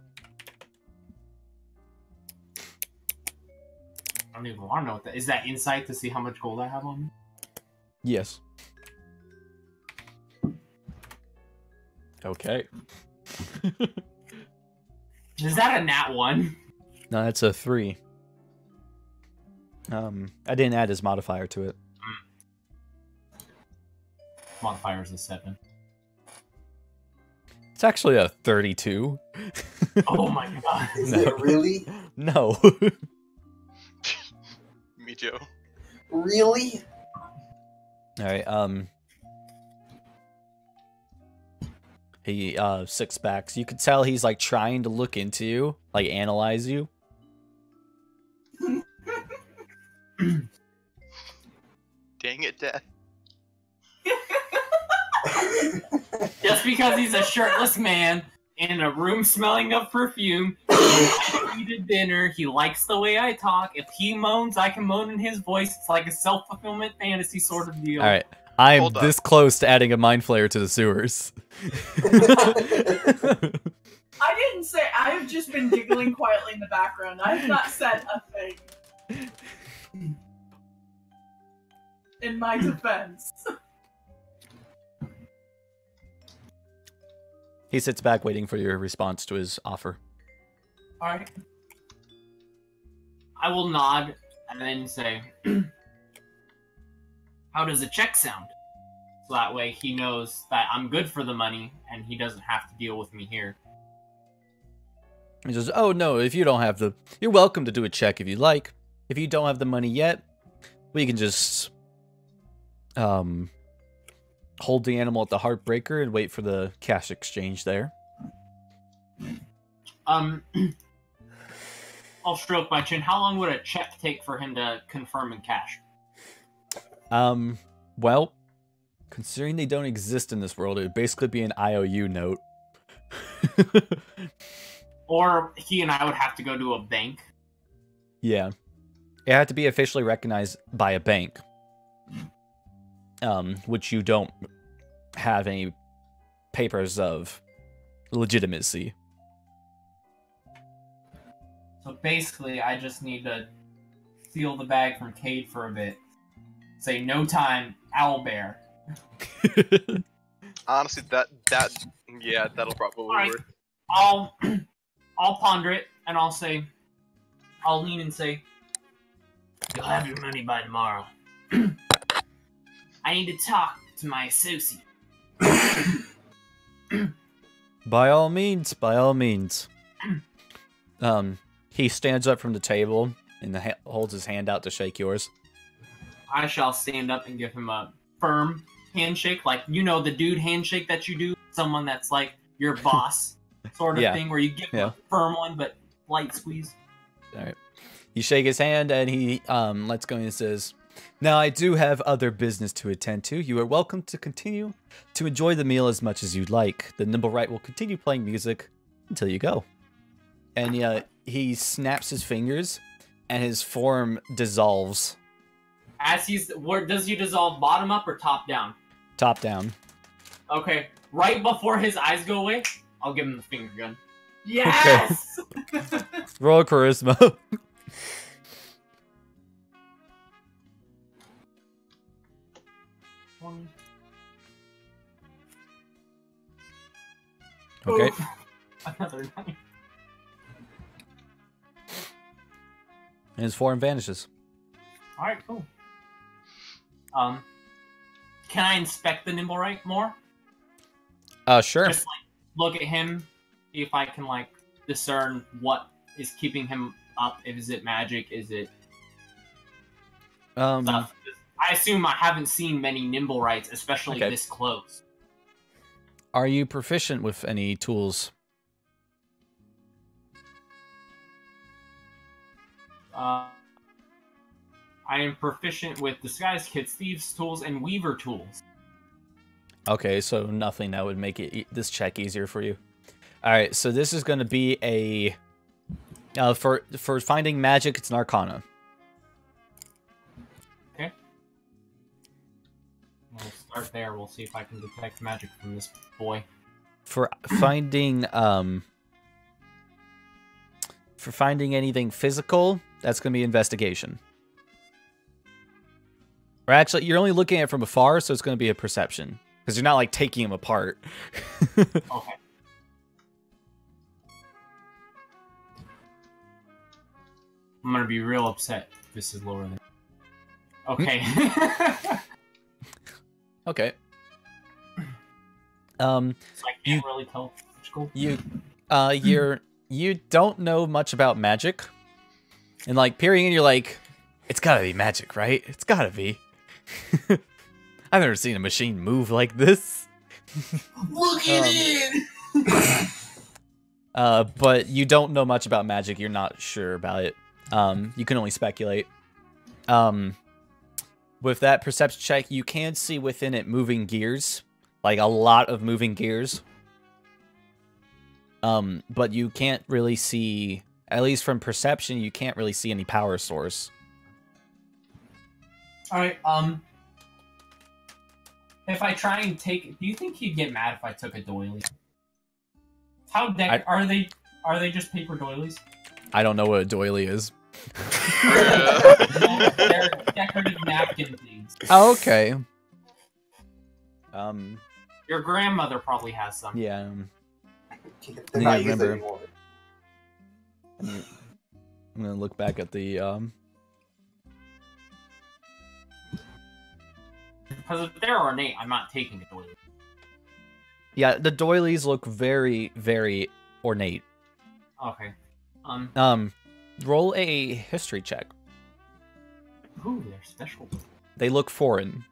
I don't even want to know what that is. That insight to see how much gold I have on me? Yes. Okay. Is that a nat 1? No, that's a 3. I didn't add his modifier to it. Modifier is a 7. It's actually a 32. Oh my god. Is No. it really? No. Me too. Really? Alright, he, six backs. You could tell he's, trying to look into you, analyze you. Dang it, Dad. Just because he's a shirtless man in a room smelling of perfume, he likes me to dinner, he likes the way I talk. If he moans, I can moan in his voice. It's like a self-fulfillment fantasy sort of deal. All right. I'm Hold this close to adding a mind flayer to the sewers. I didn't say. I have just been giggling quietly in the background. I have not said a thing. In my defense. He sits back waiting for your response to his offer. Alright. I will nod and then say, how does a check sound? So that way he knows that I'm good for the money and he doesn't have to deal with me here. He says, oh no, if you don't have the... You're welcome to do a check if you like. If you don't have the money yet, we can just... hold the animal at the Heartbreaker and wait for the cash exchange there. I'll stroke my chin. How long would a check take for him to confirm in cash? Well, considering they don't exist in this world, it would basically be an IOU note. Or he and I would have to go to a bank. Yeah. It had to be officially recognized by a bank. Which you don't have any papers of legitimacy. So basically, I just need to steal the bag from Cade for a bit. Say, no time, owlbear. Honestly, yeah, that'll probably work. I'll ponder it, and I'll lean and say, you'll have your money by tomorrow. I need to talk to my associate. By all means, by all means. He stands up from the table and holds his hand out to shake yours. I shall stand up and give him a firm handshake, like, you know, the dude handshake that you do, someone that's like your boss sort of thing, where you give him a firm one, but light squeeze. All right. You shake his hand and he lets go and says, now I do have other business to attend to. You are welcome to continue to enjoy the meal as much as you'd like. The Nimblewright will continue playing music until you go. And he snaps his fingers and his form dissolves. As does he dissolve bottom up or top down? Top down. Okay, right before his eyes go away, I'll give him the finger gun. Yes! Okay. Roll charisma. Okay. Oof. Another 9. And his form vanishes. Alright, cool. Can I inspect the Nimblewright more? Sure. Just, like, look at him, see if I can, like, discern what is keeping him up. Is it magic? Is it stuff? I assume I haven't seen many Nimblewrights, especially this close. Are you proficient with any tools? I am proficient with Disguise Kits, Thieves' Tools, and Weaver Tools. Okay, so nothing that would make this check easier for you. Alright, so this is going to be a... for finding magic, it's an Arcana. Okay. We'll start there. We'll see if I can detect magic from this boy. For finding... for finding anything physical, that's going to be Investigation. Or actually, you're only looking at it from afar, so it's going to be a Perception. Because you're not, like, taking them apart. Okay. I'm going to be real upset if this is lower than... Okay. Okay. So I can't really tell which goal. You don't know much about magic. And, like, peering in, you're like, it's gotta be magic, right? It's gotta be. I've never seen a machine move like this. Look at it! But you don't know much about magic. You're not sure about it. You can only speculate. With that perception check, you can see within it moving gears, like a lot of moving gears. But you can't really see, at least from perception, you can't really see any power source. Alright, if I try and take, do you think he'd get mad if I took a doily? Are they just paper doilies? I don't know what a doily is. They're decorative napkin things. Oh, okay. Your grandmother probably has some. Yeah. They're not used anymore. I'm gonna look back at the Because if they're ornate, I'm not taking a doily. Yeah, the doilies look very, very ornate. Okay. Roll a history check. Ooh, they're special. They look foreign.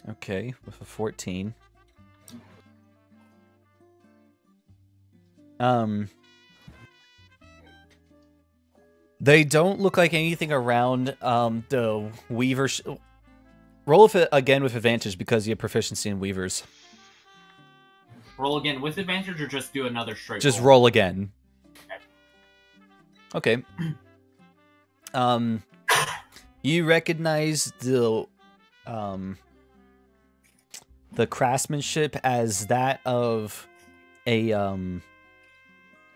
Okay, with a 14. They don't look like anything around the weaver. Roll it again with advantage because you have proficiency in weavers. Roll again with advantage, or just do another straight? Just roll again. Okay. You recognize the craftsmanship as that of a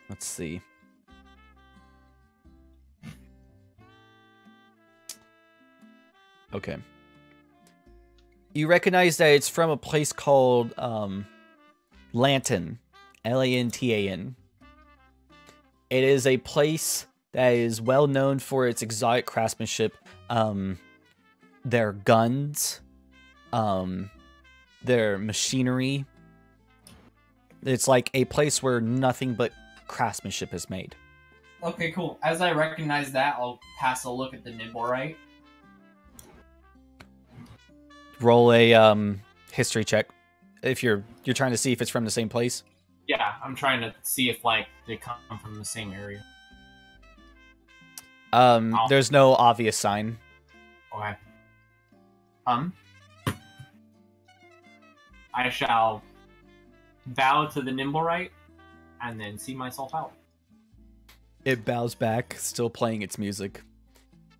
let's see. Okay. You recognize that it's from a place called Lantan, Lantan. It is a place that is well known for its exotic craftsmanship. Their guns, their machinery. It's like a place where nothing but craftsmanship is made. Okay, cool. As I recognize that, I'll pass a look at the Nimblewright. Roll a history check if you're trying to see if it's from the same place. Yeah, I'm trying to see if like they come from the same area. There's no obvious sign. Okay. I shall bow to the Nimblewright and then see myself out. It bows back, still playing its music.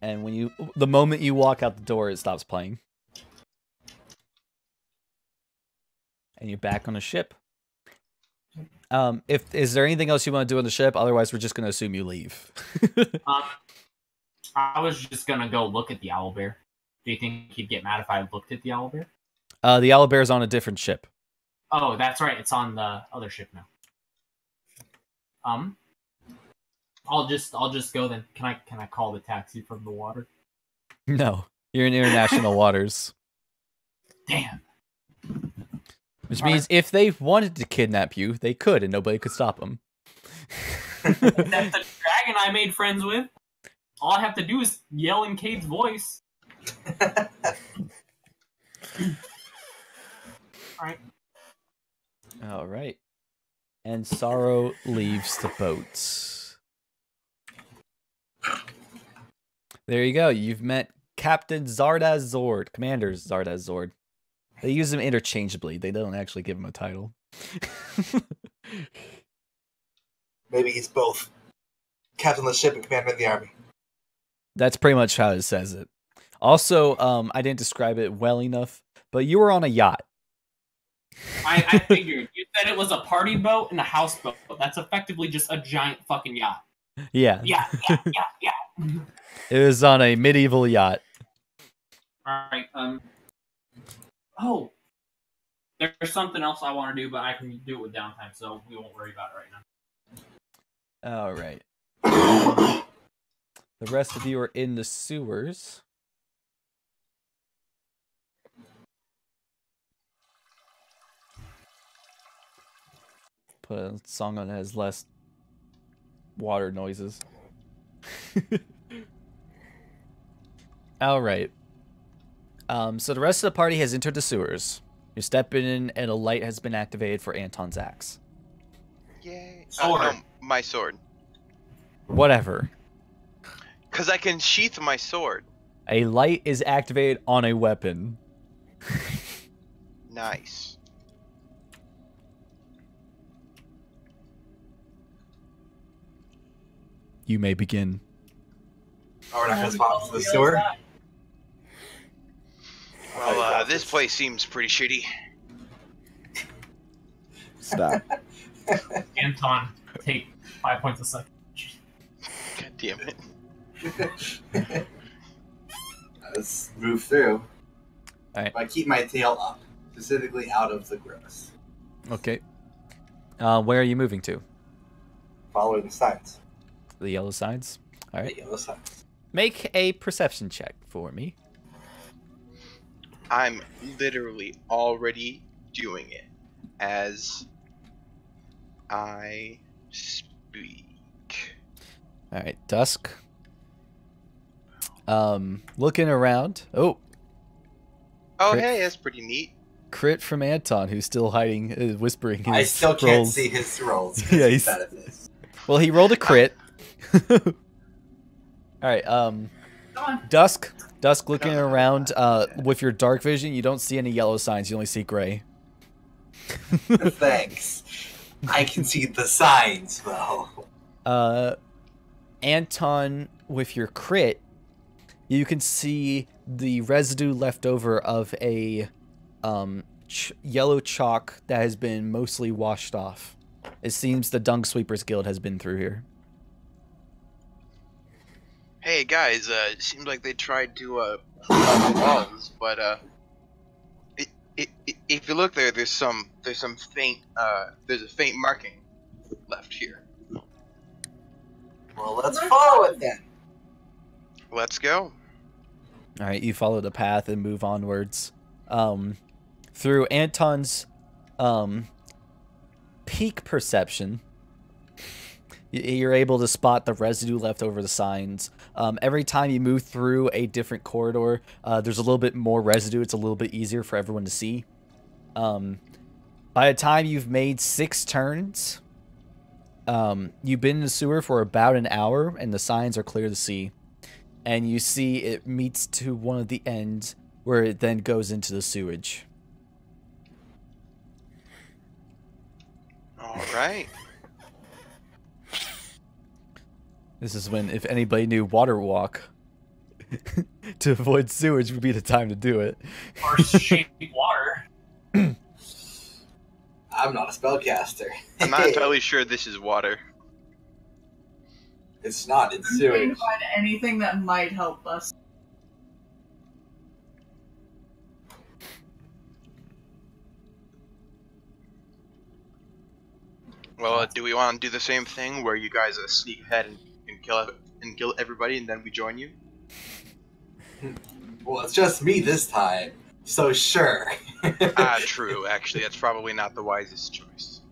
And when the moment you walk out the door, it stops playing. And you're back on the ship. Is there anything else you want to do on the ship? Otherwise, we're just going to assume you leave. I was just gonna go look at the owlbear. Do you think he'd get mad if I looked at the owlbear? The owlbear's on a different ship. Oh, that's right. It's on the other ship now. I'll just go then. Can I call the taxi from the water? No, you're in international waters. Damn. Which means if they wanted to kidnap you, they could, and nobody could stop them. That's the dragon I made friends with. All I have to do is yell in Cade's voice. Alright. Alright. And Sorrow leaves the boat. There you go. You've met Captain Zardoz Zord. Commander Zardoz Zord. They use them interchangeably. They don't actually give him a title. Maybe he's both captain of the ship and commander of the army. That's pretty much how it says it. Also, I didn't describe it well enough, but you were on a yacht. I figured. You said it was a party boat and a houseboat. That's effectively just a giant fucking yacht. Yeah. Yeah. It was on a medieval yacht. Alright, oh. There's something else I want to do, but I can do it with downtime, so we won't worry about it right now. Alright. The rest of you are in the sewers. Put a song on that has less water noises. Alright. So the rest of the party has entered the sewers. You're stepping in, and a light has been activated for Anton's axe. Yay. Sword. No, my sword. Whatever. Because I can sheath my sword. A light is activated on a weapon. Nice. You may begin. Oh, we're not gonna spot into the sewer. Well, this place seems pretty shitty. Stop. Anton, take 5 points a second. God damn it. Let's move through. Alright. I keep my tail up, specifically out of the grimace. Okay. Where are you moving to? Following the signs. The yellow signs? Alright. The yellow signs. Make a perception check for me. I'm literally already doing it as I speak. Alright, Dusk. Looking around. Oh, Oh, Crit. hey, that's pretty neat. crit from Anton, who's still hiding, whispering his I still can't rolls. see his rolls. Yeah, Yeah, he's- bad at this. Well, he rolled a crit. Alright, Go on. Dusk, looking around, with your dark vision, you don't see any yellow signs, you only see gray. Thanks. I can see the signs, though. Anton, with your crit, you can see the residue left over of a yellow chalk that has been mostly washed off. It seems the Dung Sweepers Guild has been through here. Hey guys, it seems like they tried to pull out the walls, but if you look there, there's some faint there's a faint marking left here. Well, let's follow it then. Let's go. All right, you follow the path and move onwards. Through Anton's peak perception, you're able to spot the residue left over the signs. Every time you move through a different corridor, there's a little bit more residue. It's a little bit easier for everyone to see. By the time you've made 6 turns, you've been in the sewer for about an hour, and the signs are clear to see. And you see it meets to one of the ends, where it then goes into the sewage. All right. This is when, if anybody knew water walk, to avoid sewage would be the time to do it. Or shape water. I'm not a spellcaster. I'm not entirely sure this is water. It's not. It's I'm trying to sewage. find anything that might help us. Well, do we want to do the same thing where you guys sneak ahead and kill everybody, and then we join you? Well, it's just me this time, so sure. True. Actually, that's probably not the wisest choice.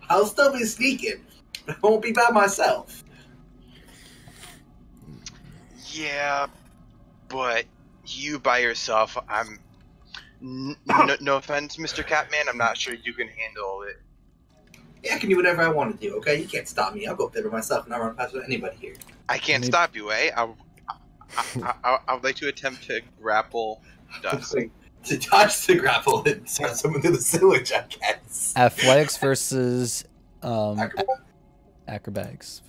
I'll still be sneaking. I won't be by myself. Yeah, but you by yourself, I'm... no offense, Mr. Catman, I'm not sure you can handle it. Yeah, I can do whatever I want to do, okay? You can't stop me. I'll go up there by myself and not run past anybody here. I can't stop you, eh? I would like to attempt to grapple Dusk. To dodge the grapple and start someone through the sewage, I guess. Athletics versus Acrobat. acrobatics.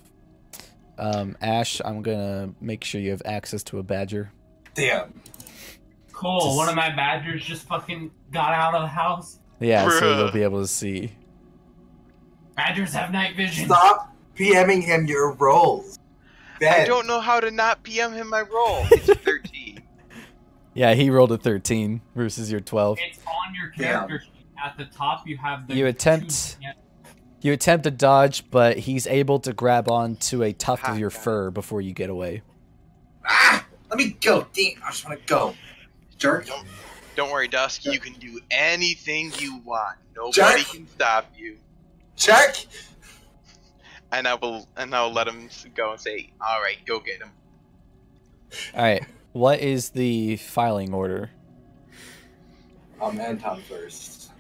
Ash, I'm gonna make sure you have access to a badger. Damn. Cool, one of my badgers just fucking got out of the house. Yeah, so Bruh. you'll be able to see. Badgers have night vision. Stop PMing him your rolls. Ben. I don't know how to not PM him my roll. It's a 13. Yeah, he rolled a 13 versus your 12. It's on your character sheet. At the top, you have the. You attempt- You attempt to dodge, but he's able to grab on to a tuft of your fur before you get away. Ah! Let me go. Damn, I just want to go. Jerk. Don't worry, Dusk. You can do anything you want. Nobody Jack? can stop you. Jerk! And I'll let him go and say, "All right, go get him." All right, what is the filing order? Anton first.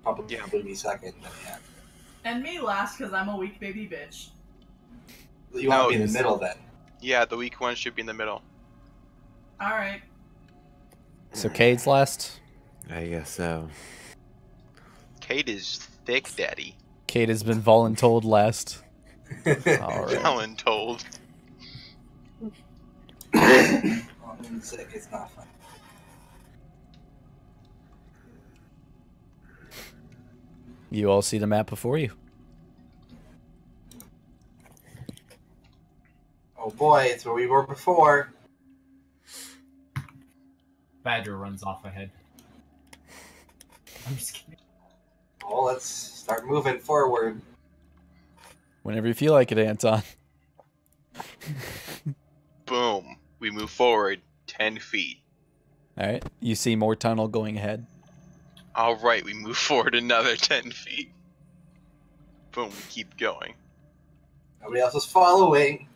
Probably me second. But yeah. And me last, because I'm a weak baby bitch. You want to be in the middle then? Yeah, the weak one should be in the middle. Alright. So Cade's last. I guess so. Kate is thick, daddy. Cade has been voluntold last. All right. Voluntold. I'm sick. It's not fun. You all see the map before you. Oh boy, it's where we were before. Badger runs off ahead. I'm just kidding. Well, let's start moving forward. Whenever you feel like it, Anton. Boom. We move forward 10 feet. All right. You see more tunnel going ahead. All right, we move forward another 10 feet. Boom, we keep going. Nobody else is following.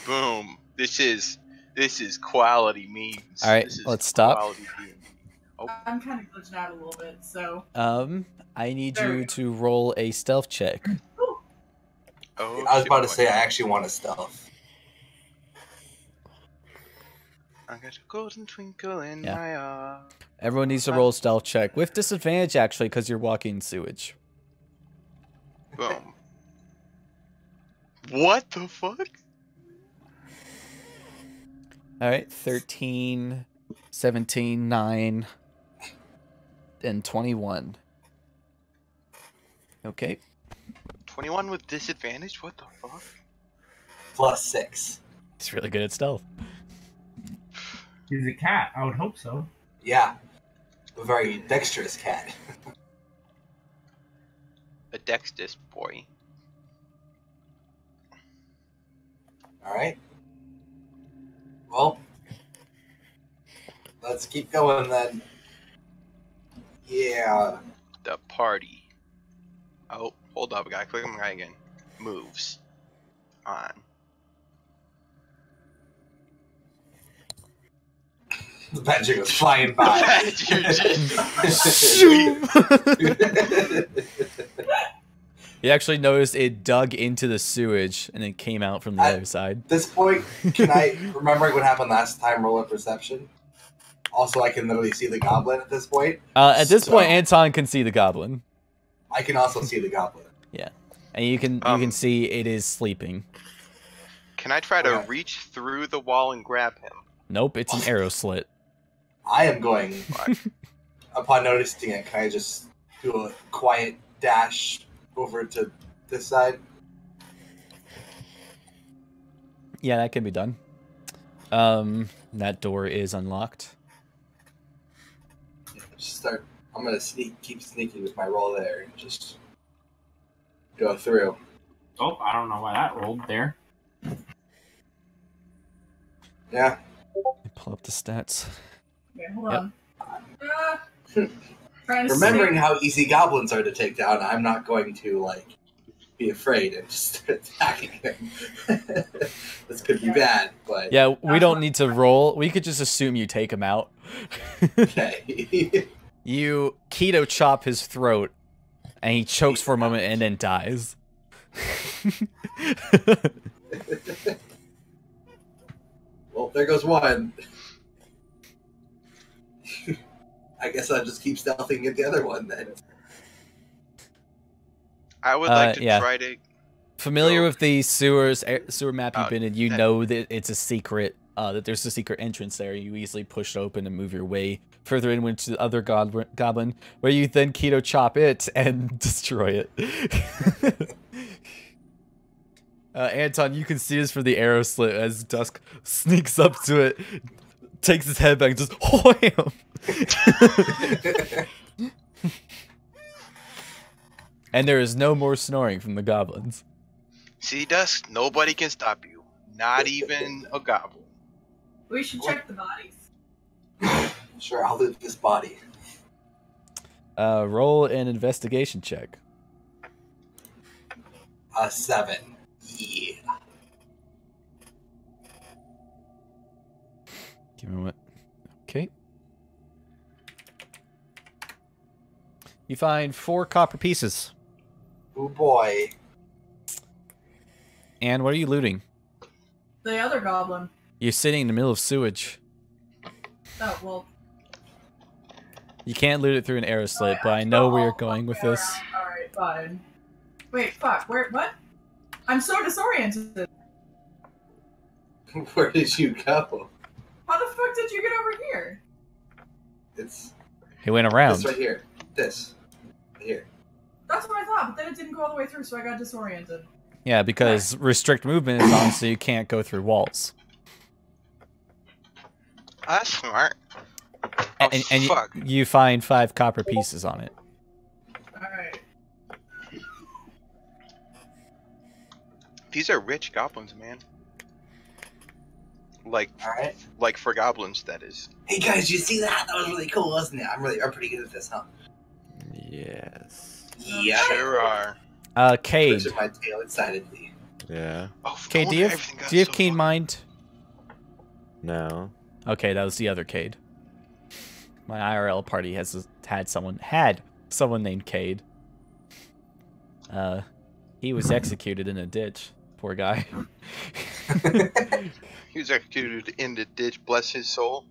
Boom. This is quality memes. All right, This is let's stop. quality memes. Oh, I'm kind of glitching out a little bit, so. I need There we you go. to roll a stealth check. oh I was shit, about to boy. say I actually want to stealth. I got a golden twinkle in Yeah. my eye. Everyone needs to roll a stealth check with disadvantage, actually, because you're walking sewage. Boom. What the fuck? All right, 13, 17, 9, and 21. Okay. 21 with disadvantage? What the fuck? +6. He's really good at stealth. He's a cat. I would hope so. Yeah. A very dexterous cat. A Dextus boy. Alright. Well, let's keep going then. Yeah. The party. Oh, hold up, I gotta click on my guy again. Moves. On. The badger goes flying by. Badger You actually noticed it dug into the sewage and then came out from the other side. At this point, can I, remembering what happened last time, roll a perception? Also, I can literally see the goblin at this point. At this So- point, Anton can see the goblin. I can also see the goblin. And you can see it is sleeping. Can I try to Okay. reach through the wall and grab him? Nope, it's an arrow slit. I am going, Fuck. upon noticing it, can I just do a quiet dash over to this side? Yeah, that can be done. That door is unlocked. Just start, I'm gonna keep sneaking with my roll there and just go through. Oh, I don't know why that rolled there. Yeah. Pull up the stats. Okay, hold Yep. on. Trying to Remembering how easy goblins are to take down, I'm not going to, like, be afraid and just start attacking them. This could be bad, but... Yeah, we don't need to roll. We could just assume you take him out. Okay. You keto chop his throat, and he chokes for a moment and then dies. Well, there goes one. I guess I'll just keep stealthing at the other one then. I would like to yeah. try to. Familiar Go. with the sewer map you've been in, you that- know that it's a secret, that there's a secret entrance there. You easily push it open and move your way further in into the other goblin, where you then keto chop it and destroy it. Anton, you can see this for the arrow slit as Dusk sneaks up to it, takes his head back, and just wham! And there is no more snoring from the goblins. See, Dusk, nobody can stop you. Not even a goblin. We should check the bodies. Sure, I'll loot this body. Roll an investigation check. 7. Yeah. Give me what? Okay. You find 4 copper pieces. Oh boy. And what are you looting? The other goblin. You're sitting in the middle of sewage. Oh, well. You can't loot it through an arrow slit, but I know where you're going with this. Alright, fine. Wait, fuck, what? I'm so disoriented. Where did you go? How the fuck did you get over here? It's He went around. this right here. This. Right here. That's what I thought, but then it didn't go all the way through, so I got disoriented. Yeah, because restrict movement is on, so you can't go through walls. That's smart. Oh, And fuck. you find 5 copper pieces on it. Alright. These are rich goblins, man. Like for goblins, that is. Hey guys, you see that? That was really cool, wasn't it? I'm pretty good at this, huh? Yes. Yeah. Sure are. Cade. Pushing my tail excitedly. Yeah. Oh, Cade, do you have keen mind? No. Okay, that was the other Cade. My IRL party had someone named Cade. He was executed in a ditch. Poor guy. He was executed in the ditch, bless his soul.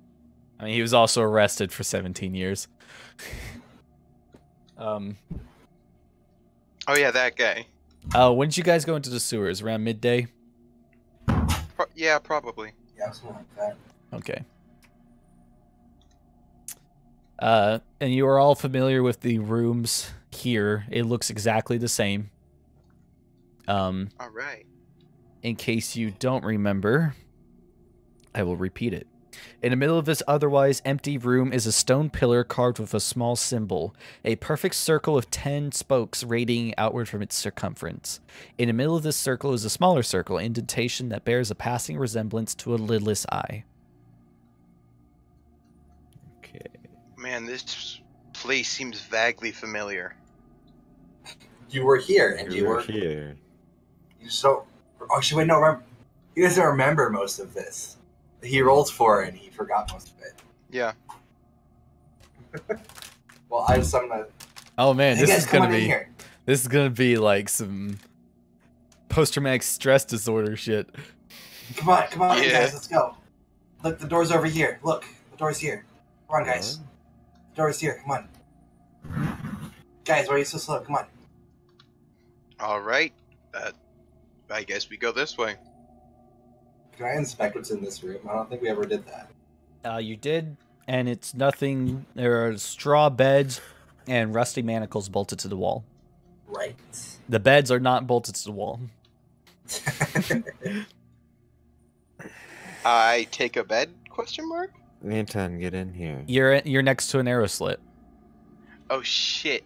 I mean, he was also arrested for 17 years. Oh yeah, that guy. When did you guys go into the sewers? Around midday? Yeah, probably. Yeah, something like that. Okay. And you are all familiar with the rooms here. It looks exactly the same. All right. In case you don't remember, I will repeat it. In the middle of this otherwise empty room is a stone pillar carved with a small symbol, a perfect circle of 10 spokes radiating outward from its circumference. In the middle of this circle is a smaller circle, indentation that bears a passing resemblance to a lidless eye. Okay. Man, this place seems vaguely familiar. You were here, and You were here. So, actually, wait, no, remember, he doesn't remember most of this. He rolled for it, and he forgot most of it. Yeah. Well, I just summoned a... Oh man, Hey guys, come on in here. this is gonna be like some post-traumatic stress disorder shit. Come on, Yeah. guys, let's go. Look, the door's over here. Look, the door's here. Come on, guys. The door's here, come on. Guys, why are you so slow? Come on. All right. I guess we go this way. Can I inspect what's in this room? I don't think we ever did that. You did, and it's nothing. There are straw beds and rusty manacles bolted to the wall. Right. The beds are not bolted to the wall. I take a bed? Question mark? Anton, get in here. You're next to an arrow slit. Oh shit.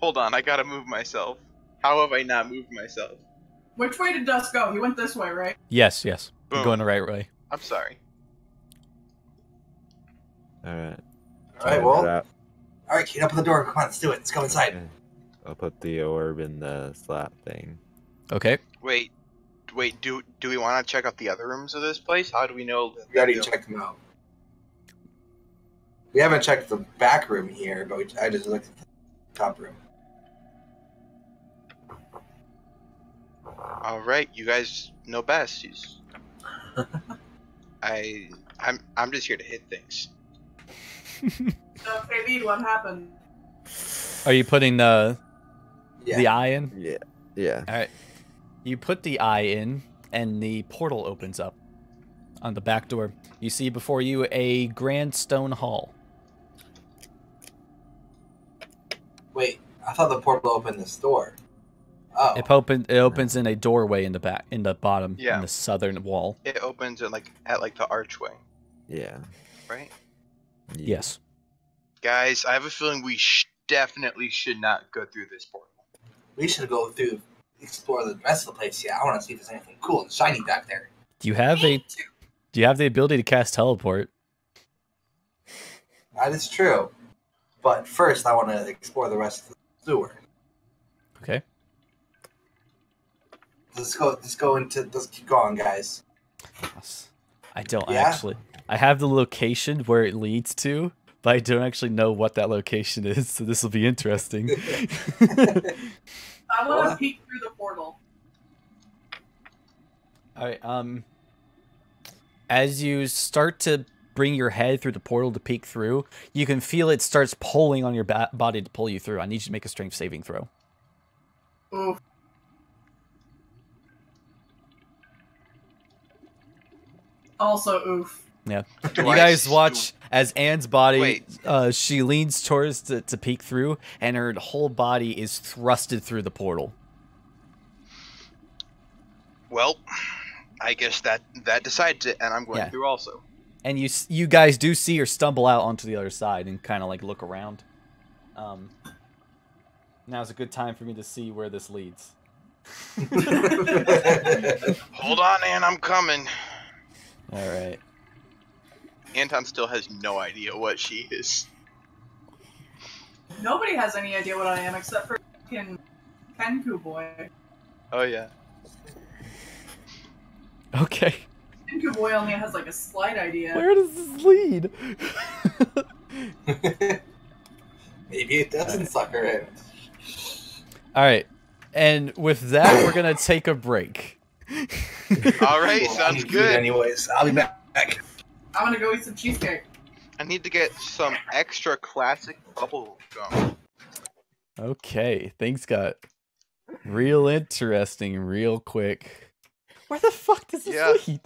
Hold on, I gotta move myself. How have I not moved myself? Which way did Dust go? He went this way, right? Yes. You're Boom. going the right way. I'm sorry. Alright. Alright, well. Alright, Kate, open the door. Come on, let's do it. Let's go inside. Okay. I'll put the orb in the slot thing. Okay. Wait, do we want to check out the other rooms of this place? How do we know? We already checked them out. We haven't checked the back room here, but I just looked at the top room. All right, you guys know best. I'm just here to hit things. So, David, what happened? Are you putting the Yeah. eye in? Yeah. Yeah. All right. You put the eye in, and the portal opens up on the back door. You see before you a grand stone hall. Wait, I thought the portal opened this door. Oh. It opens in a doorway in the back, in the bottom, Yeah. in the southern wall. It opens at the archway, Yeah. right? Yes. Guys, I have a feeling we definitely should not go through this portal. We should go through, explore the rest of the place. Yeah, I want to see if there's anything cool and shiny back there. Do you have the ability to cast teleport? That is true. But first, I want to explore the rest of the sewer. Okay. Let's keep going, guys. I don't Yeah? actually. I have the location where it leads to, but I don't actually know what that location is, so this will be interesting. I want to peek through the portal. All right. As you start to bring your head through the portal to peek through, you can feel it starts pulling on your body to pull you through. I need you to make a strength saving throw. Oof. Also, oof. Yeah. Do You I guys s- watch as Anne's body, Wait. she leans towards to peek through, and her whole body is thrusted through the portal. Well, I guess that decides it, and I'm going Yeah. through also. And you guys do see her stumble out onto the other side and kind of like look around. Now's a good time for me to see where this leads. Hold on, Ann, I'm coming. All right. Anton still has no idea what she is. Nobody has any idea what I am except for fucking Kenku boy. Oh yeah. Okay. Kenku boy only has like a slight idea. Where does this lead? Maybe it doesn't suck her in. All right. And with that, we're going to take a break. All right, Well, I sounds need food good. anyways, I'll be back. I'm gonna go eat some cheesecake. I need to get some extra classic bubble gum. Okay. Things got real interesting real quick. Where the fuck does this Yeah. lead?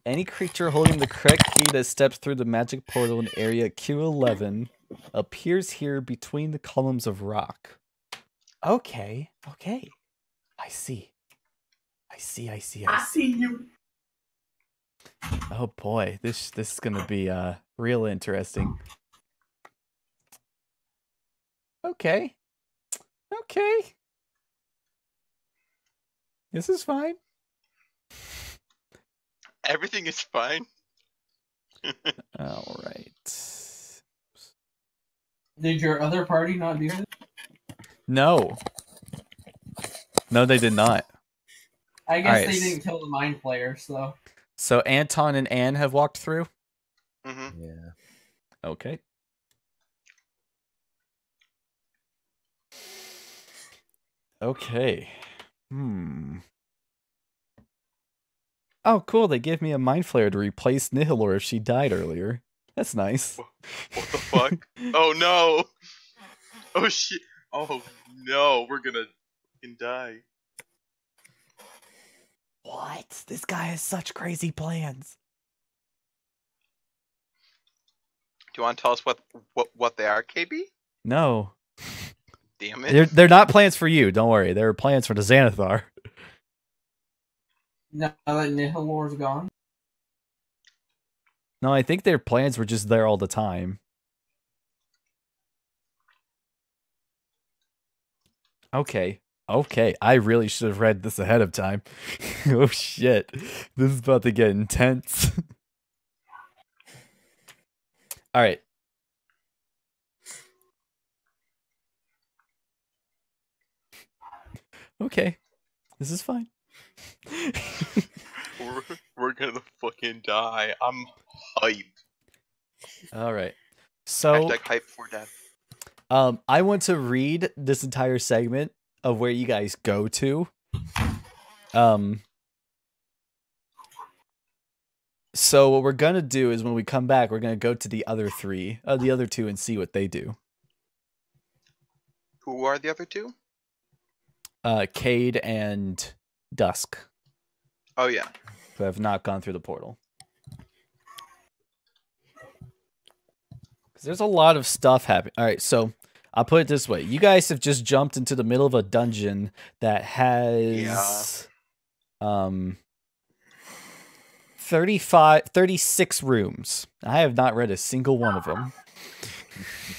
Any creature holding the correct key that steps through the magic portal in area Q11 appears here between the columns of rock. Okay. Okay. I see. I see. I see you. Oh boy, this is gonna be real interesting. Okay. This is fine. Everything is fine. All right. Did your other party not do this? No, they did not. I guess Alright. they didn't kill the mind flayers, though. So Anton and Anne have walked through. hmm Yeah. Okay. Okay. Oh, cool. They gave me a mind flare to replace Nihilor if she died earlier. That's nice. What the fuck? Oh no! Oh shit! Oh no! We're gonna fucking die. What? This guy has such crazy plans. Do you want to tell us what they are, KB? No. Damn it! They're not plans for you. Don't worry. They're plans for the Xanathar. Now that Nihilor's gone. No, I think their plans were just there all the time. Okay. I really should have read this ahead of time. Oh shit. This is about to get intense. All right. Okay. This is fine. We're gonna fucking die. I'm hype. All right. So Hashtag hype for death. I want to read this entire segment of where you guys go to. So what we're gonna do is when we come back, we're gonna go to the other two, and see what they do. Who are the other two? Cade and Dusk, Oh yeah. who have not gone through the portal. Because there's a lot of stuff happening. All right, so I'll put it this way: you guys have just jumped into the middle of a dungeon that has 36 rooms. I have not read a single one of them.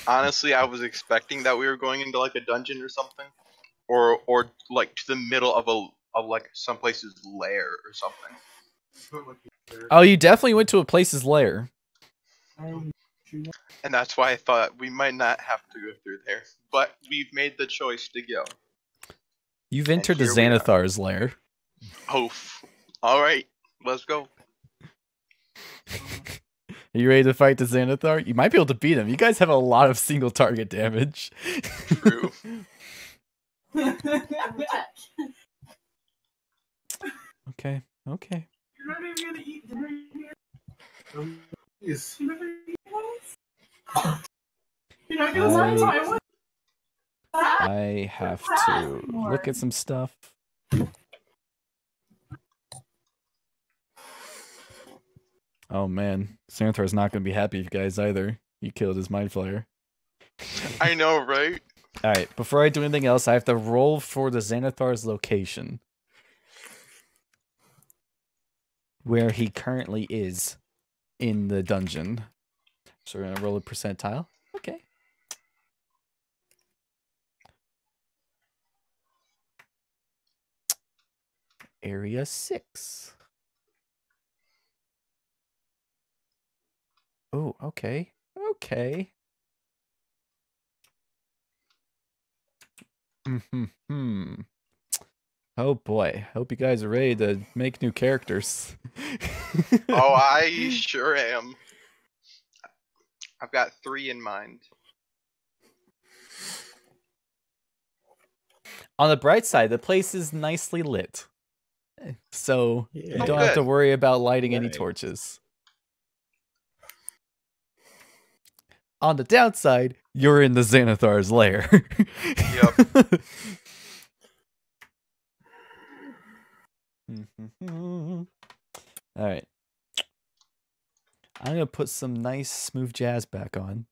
Honestly, I was expecting that we were going into like a dungeon or something, or like to the middle of like some place's lair or something. Oh, you definitely went to a place's lair. And that's why I thought we might not have to go through there. But we've made the choice to go. You've entered the here we are. Xanathar's lair. Oh, all right, let's go. Are you ready to fight the Xanathar? You might be able to beat him. You guys have a lot of single target damage. True. Okay. Okay. You're not even gonna eat dinner here. Yes. You're not gonna eat this? You're not gonna spend time with that? I have to look at some stuff. Oh man, Xanathar's not going to be happy, you guys, either. He killed his Mind Flayer. I know, right? Alright, before I do anything else, I have to roll for the Xanathar's location. Where he currently is in the dungeon. So we're going to roll a percentile. Okay. Area 6. Oh, okay. Okay. Oh boy. Hope you guys are ready to make new characters. Oh, I sure am. I've got 3 in mind. On the bright side, the place is nicely lit. So you Yeah. don't have to good. worry about lighting any Right. torches. On the downside, you're in the Xanathar's lair. Yep. Alright. I'm gonna put some nice smooth jazz back on.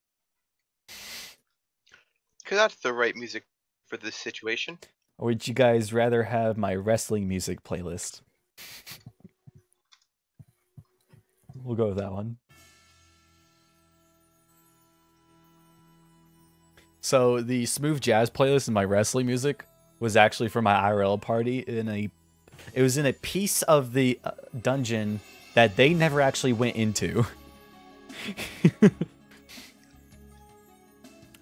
Cause that's the right music for this situation. Or would you guys rather have my wrestling music playlist? We'll go with that one. So the smooth jazz playlist in my wrestling music was actually for my IRL party. It was in a piece of the dungeon that they never actually went into.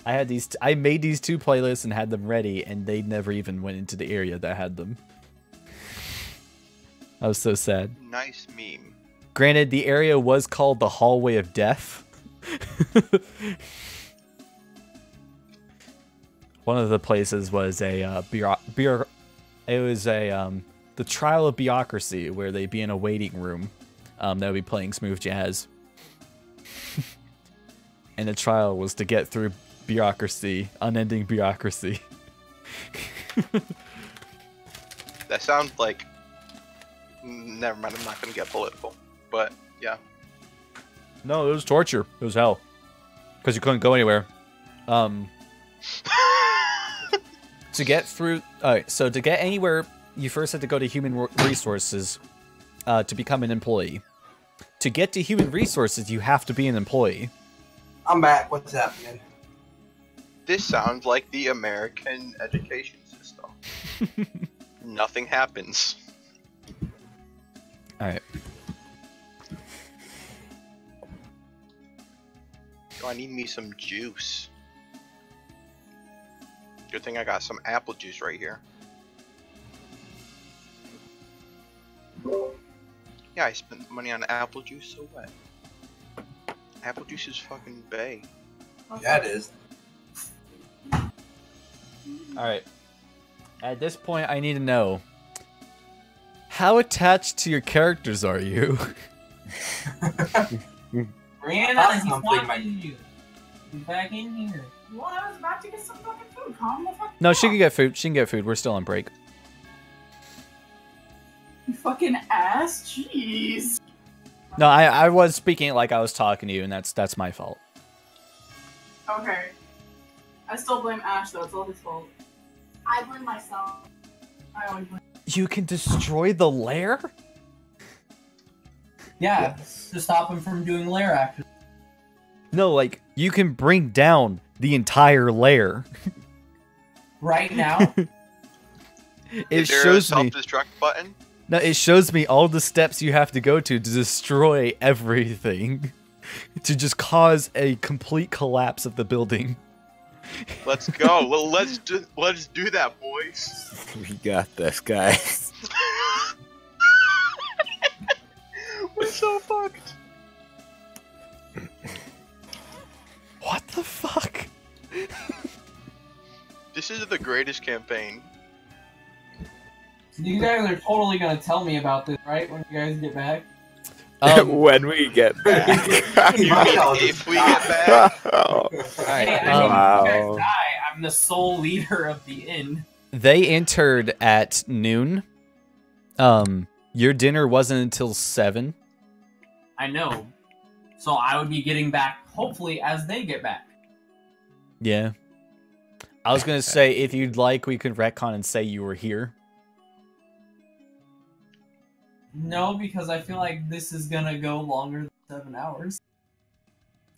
I made these 2 playlists and had them ready, and they never even went into the area that had them. I was so sad. Nice meme. Granted, the area was called the Hallway of Death. One of the places was a the trial of bureaucracy, where they'd be in a waiting room that would be playing smooth jazz. And the trial was to get through bureaucracy, unending bureaucracy. That sounds like... Never mind, I'm not gonna get political. But, yeah. No, it was torture. It was hell. Because you couldn't go anywhere. To get through... Alright, so to get anywhere, you first had to go to human resources to become an employee. To get to human resources, you have to be an employee. I'm back. What's happening? This sounds like the American education system. Nothing happens. Alright. Oh, I need me some juice. Good thing I got some apple juice right here. Yeah, I spent money on apple juice, so what? Apple juice is fucking bae. Yeah, it is. Alright. At this point, I need to know, how attached to your characters are you? Brianna, he's Something watching might- you. He's back in here. Well, I was about to get some fucking food. Calm the fuck No, down. she can get food. She can get food. We're still on break. You fucking ass. Jeez. No, I was speaking like I was talking to you, and that's my fault. Okay. I still blame Ash, though. It's all his fault. I blame myself. I always blame. You can destroy the lair? Yeah, to stop him from doing Lair actions. No, like, you can bring down the entire lair. Right now, It Is there a shows me... self-destruct button? No, it shows me all the steps you have to go to destroy everything. To just cause a complete collapse of the building. Let's go. Well, let's do that, boys. We got this, guys. We're so fucked. fuck? This is the greatest campaign. You guys are totally gonna tell me about this, right? When you guys get back. When we get back. You mean if we get back? Oh, Hey, I mean, wow. if you guys die, I'm the sole leader of the inn. They entered at noon. Your dinner wasn't until 7. I know. So I would be getting back, hopefully, as they get back. Yeah. I was gonna say, if you'd like, we could retcon and say you were here. No, because I feel like this is gonna go longer than 7 hours.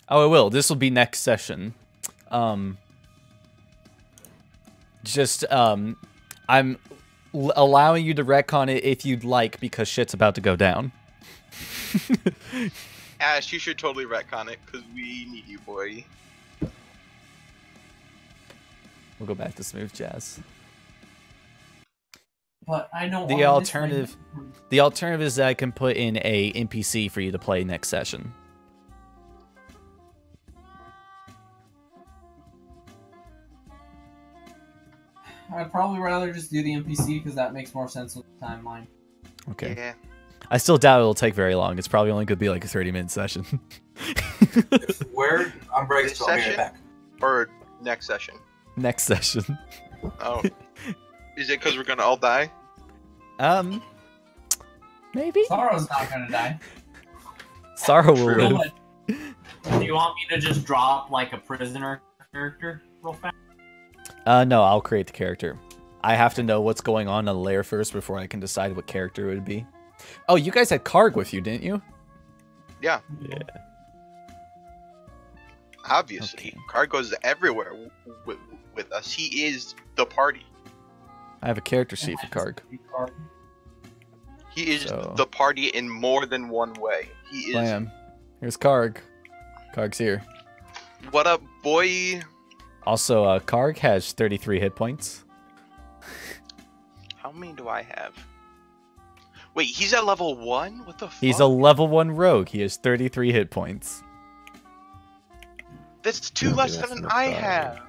Oh, it will. This will be next session. I'm allowing you to retcon it if you'd like, because shit's about to go down. Ash, you should totally retcon it, because we need you, boy. We'll go back to smooth jazz. But I don't. The alternative is that I can put in a NPC for you to play next session. I'd probably rather just do the NPC because that makes more sense with the timeline. Okay. Yeah. I still doubt it'll take very long. It's probably only going to be like a 30-minute session. Where? I'm ready This to be session? back. Or next session. Next session. Oh. Is it because we're gonna all die? Maybe? Sorrow's not gonna die. Sorrow will True. live. Do you want me to just drop like a prisoner character real fast? No, I'll create the character. I have to know what's going on in Lair first before I can decide what character it would be. Oh, you guys had Karg with you, didn't you? Yeah. Yeah. Obviously. Okay. Card goes everywhere with us. He is the party. I have a character sheet for Karg. He is So- the party in more than one way. He is. Blam. Here's Karg. Karg's here. What up, boy? Also, Karg has 33 hit points. How many do I have? Wait, he's at level 1? What the fuck? He's a level 1 rogue. He has 33 hit points. That's 2 Okay, less that's than not I bad. have.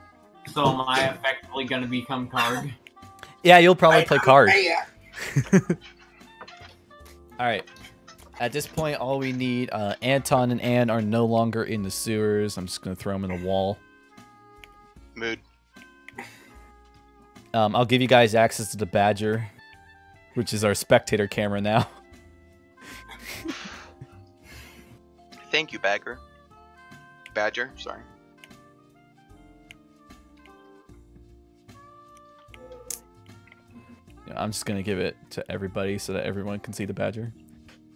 So am I effectively going to become Karg? Yeah, you'll probably play Karg. Yeah. Alright. At this point, all we need, Anton and Anne are no longer in the sewers. I'm just going to throw them in the wall. Mood. I'll give you guys access to the Badger, which is our spectator camera now. Thank you, Badger, sorry. I'm just going to give it to everybody so that everyone can see the Badger.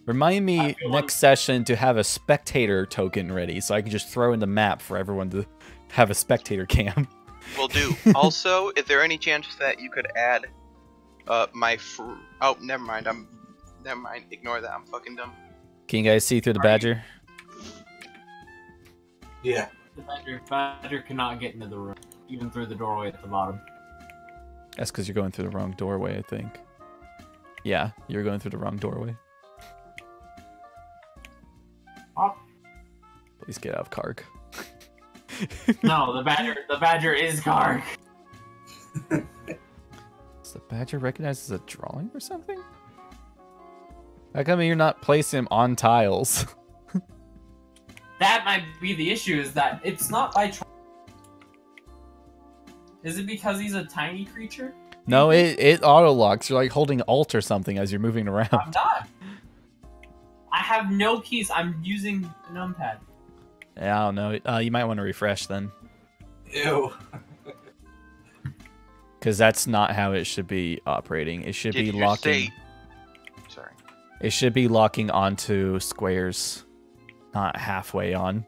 Remind me I feel next session to have a spectator token ready so I can just throw in the map for everyone to have a spectator cam. Will do. Also, is there any chance that you could add oh, never mind. Never mind. Ignore that. I'm fucking dumb. Can you guys see through the Badger? Yeah. The Badger cannot get into the room, even through the doorway at the bottom. That's because you're going through the wrong doorway, I think. Yeah, you're going through the wrong doorway. Oh. Please get out of Karg. No, the Badger is Karg. Is the Badger recognized as a drawing or something? How come you're not placing him on tiles? That might be the issue, is that it's not by Is it because he's a tiny creature? No, it auto locks. You're like holding Alt or something as you're moving I'm around. not. I have no keys. I'm using the numpad. Yeah, I don't know. You might want to refresh then, Ew. because that's not how it should be operating. It should Did be you locking. say... Sorry. It should be locking onto squares, not halfway on.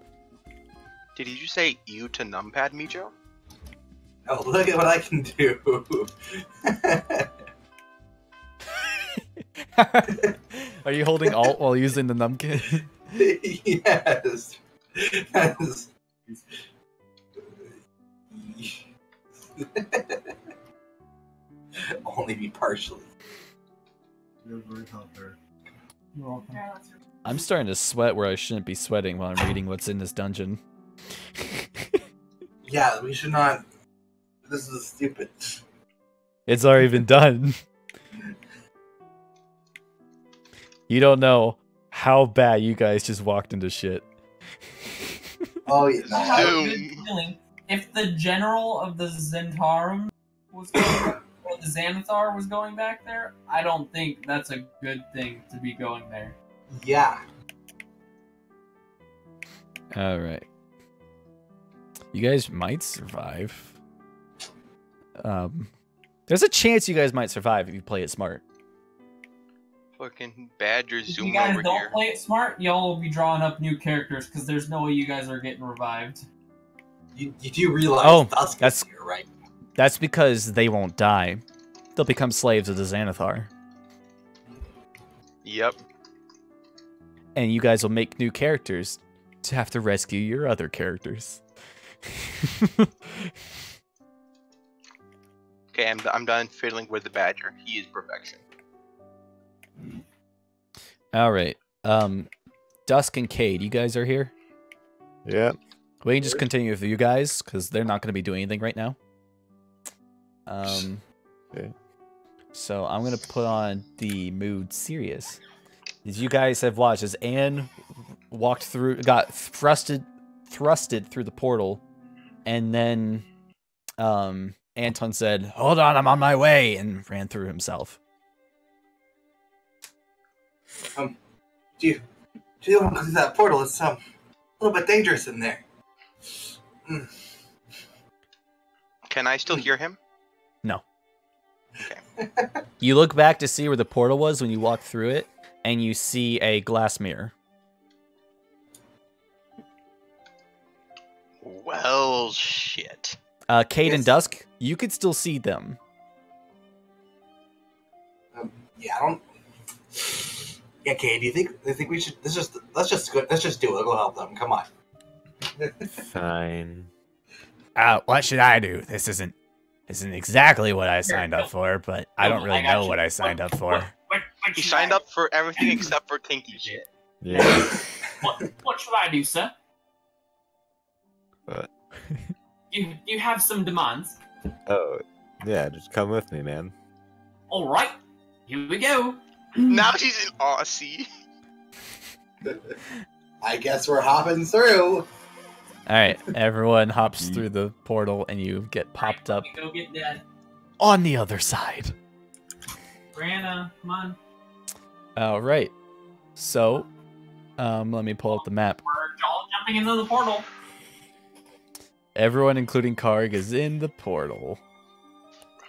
Did you say you to numpad, Mijo? Oh, look at what I can do. Are you holding Alt while using the numpad? Yes. Yes. Only be partially. You're welcome. Yeah, that's your... I'm starting to sweat where I shouldn't be sweating while I'm reading what's in this dungeon. Yeah, we should not. This is stupid. It's already been done. You don't know how bad you guys just walked into shit. Oh, yeah. I have a Doom. good feeling if the general of the Zentarum was going, or the Xanathar was going back there, I don't think that's a good thing to be going there. Yeah. All right. You guys might survive. There's a chance you guys might survive if you play it smart. Fucking Badger If zoom you guys over don't here. play it smart, y'all will be drawing up new characters because there's no way you guys are getting revived. You do realize Oh, Dusk that's- is here, right? That's because they won't die. They'll become slaves of the Xanathar. Yep. And you guys will make new characters to have to rescue your other characters. Okay, I'm done fiddling with the Badger. He is perfection. All right. Dusk and Cade, you guys are here? Yeah. We can just continue with you guys, because they're not going to be doing anything right now. Okay. So I'm going to put on the mood serious. As you guys have watched, as Anne walked through, got thrusted through the portal, and then Anton said, "Hold on, I'm on my way," and ran through himself. Do you want to go through that portal? It's a little bit dangerous in there. Can I still hear him? No. Okay. You look back to see where the portal was when you walked through it, and you see a glass mirror. Well, shit. Cade and Yes. Dusk, you could still see them. Yeah, I don't. Yeah, Kay, do you think we should? Let's just do it. We'll go help them. Come on. Fine. What should I do? This isn't exactly what I signed up for, but I don't really know what I signed up for. He signed up for everything except for kinky shit. Yeah. What should I do, sir? What? You have some demands. Oh, yeah. Just come with me, man. All right, here we go. Now she's in Aussie. I guess we're hopping through. All right, everyone hops through the portal, and you get popped up Go get Dad. on the other side. Brianna, come on. All right, so let me pull up the map. We're all jumping into the portal. Everyone, including Karg, is in the portal.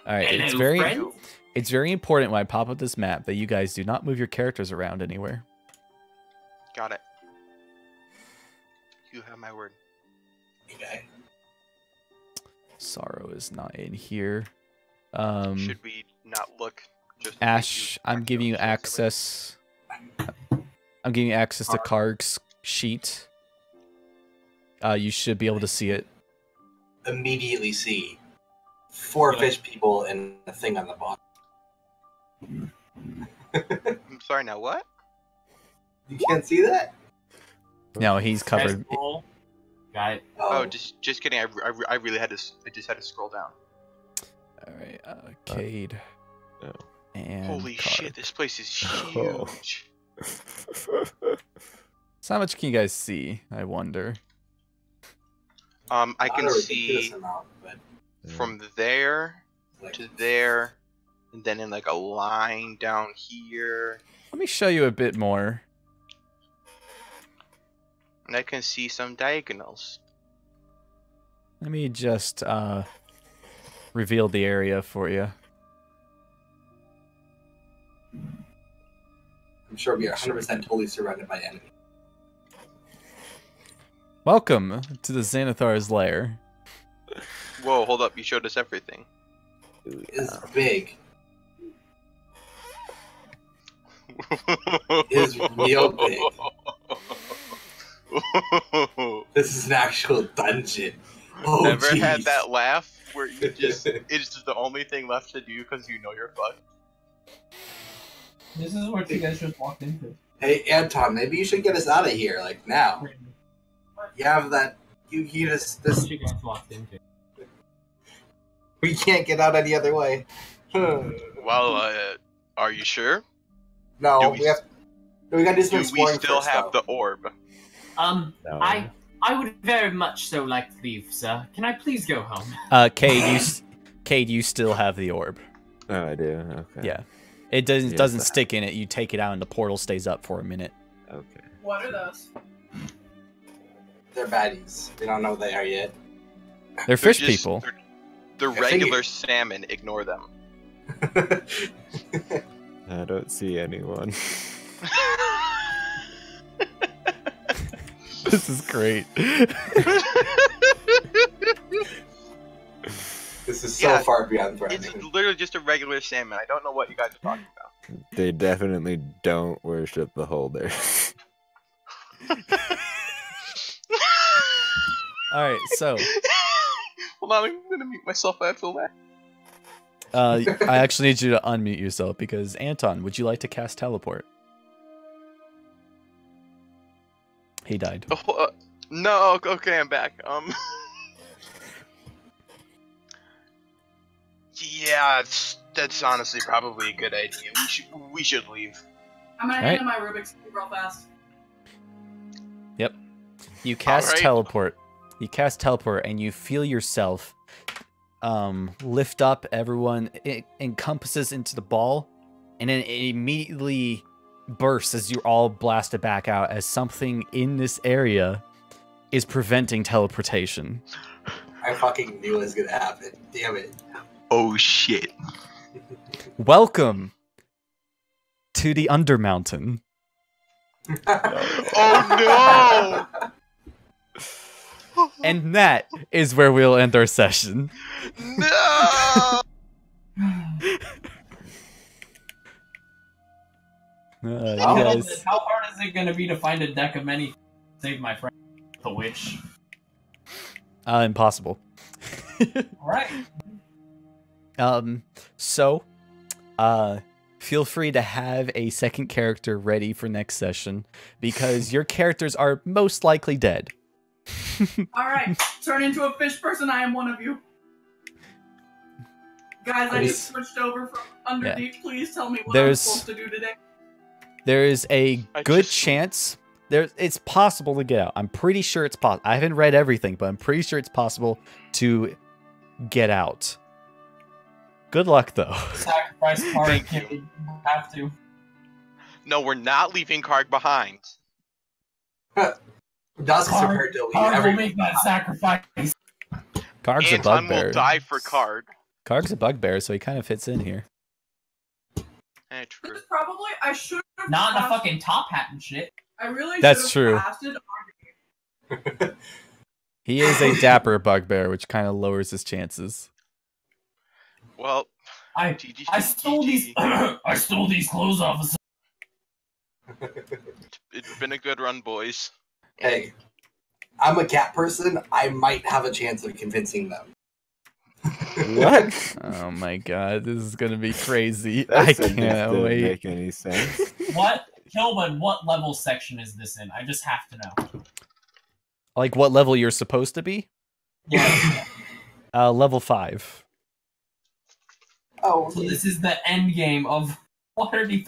All right, it's Hello, very friends. it's very important when I pop up this map that you guys do not move your characters around anywhere. Got it. You have my word. Okay. Sorrow is not in here. Should we not look? Just Ash, I'm giving you access. I'm giving you access to Karg's sheet. You should be able to see it. Immediately see 4 fish people and a thing on the bottom. I'm sorry. Now what? You can't see that? No, he's covered. Roll. Got it. Oh, just kidding. I really had to. I just had to scroll down. All right, Cade. Oh. And Holy Karg. shit! This place is Oh. huge. So how much can you guys see? I wonder. I Not can a see ridiculous amount, but from there like, to there, and then in like a line down here, Let me show you a bit more. and I can see some diagonals. Let me just reveal the area for you. I'm sure we are 100% totally surrounded by enemies. Welcome to the Xanathar's lair. Whoa! Hold up! You showed us everything. It's big. It's real big. This is an actual dungeon. Oh, Never had jeez. that laugh where you just it's just the only thing left to do because you know you're fucked. This is what you guys just walked into. Hey, Anton, maybe you should get us out of here, like, now. You have that You just this. You guys walked into. We can't get out any other way. Well, are you sure? No, Do we we- have. We gotta do some Do we exploring still first, have though. the orb? No. I would very much so like to leave, sir. Can I please go home? Cade, you still have the orb. Oh, I do. Okay. Yeah. It doesn't Yes, doesn't I- stick in it. You take it out and the portal stays up for a minute. Okay. What are those? They're baddies. We don't know what they are yet. They're fish just- people. They're I regular figured- salmon. Ignore them. I don't see anyone. This is great. This is so Yeah, far beyond It's threatening. literally just a regular salmon. I don't know what you guys are talking about. They definitely don't worship the holder. All right, so Hold on, I'm gonna mute myself. I feel bad. I actually need you to unmute yourself because Anton, would you like to cast teleport? He died. Oh, no, okay, I'm back. Yeah, that's honestly probably a good idea. We should leave. I'm gonna Alright. hand in my Rubik's Cube real fast. You cast Alright. teleport. You cast teleport, and you feel yourself lift up. Everyone it encompasses into the ball, and then it immediately bursts as you're all blasted back out. As something in this area is preventing teleportation. I fucking knew it was gonna happen. Damn it. Oh shit. Welcome to the Undermountain. Oh And that is where we'll end our session. no! No! You How guys, How hard is it going to be to find a deck of many to save my friend, the witch? impossible. Alright. So, feel free to have a second character ready for next session because your characters are most likely dead. Alright, turn into a fish person, I am one of you. Guys, I just switched over from Underdeep. Please tell me what There's- I'm supposed to do today. There is a I good just- chance it's possible to get out. I'm pretty sure it's possible. I haven't read everything, but I'm pretty sure it's possible to get out. Good luck, though. Sacrifice card Thank if you have to. No, we're not leaving Karg behind. Dusk is Karg- prepared to leave Card will everyone. make that sacrifice. Karg's a Anton bugbear. will die for Karg. Karg's a bugbear, so he kind of fits in here. True. This is probably, I should have Not in a passed- fucking top hat and shit. I really That's should have true. passed it on. He is a dapper bugbear, which kind of lowers his chances. Well, I GG. I stole these I stole these clothes off of It's been a good run, boys. Hey, I'm a cat person. I might have a chance of convincing them. What? Oh my god, this is gonna be crazy. That I sentence can't didn't wait. make any sense. What? Kilman, what level section is this in? I just have to know. Like what level you're supposed to be? Yeah. Level 5. Oh, So this is the end game of Waterdeep.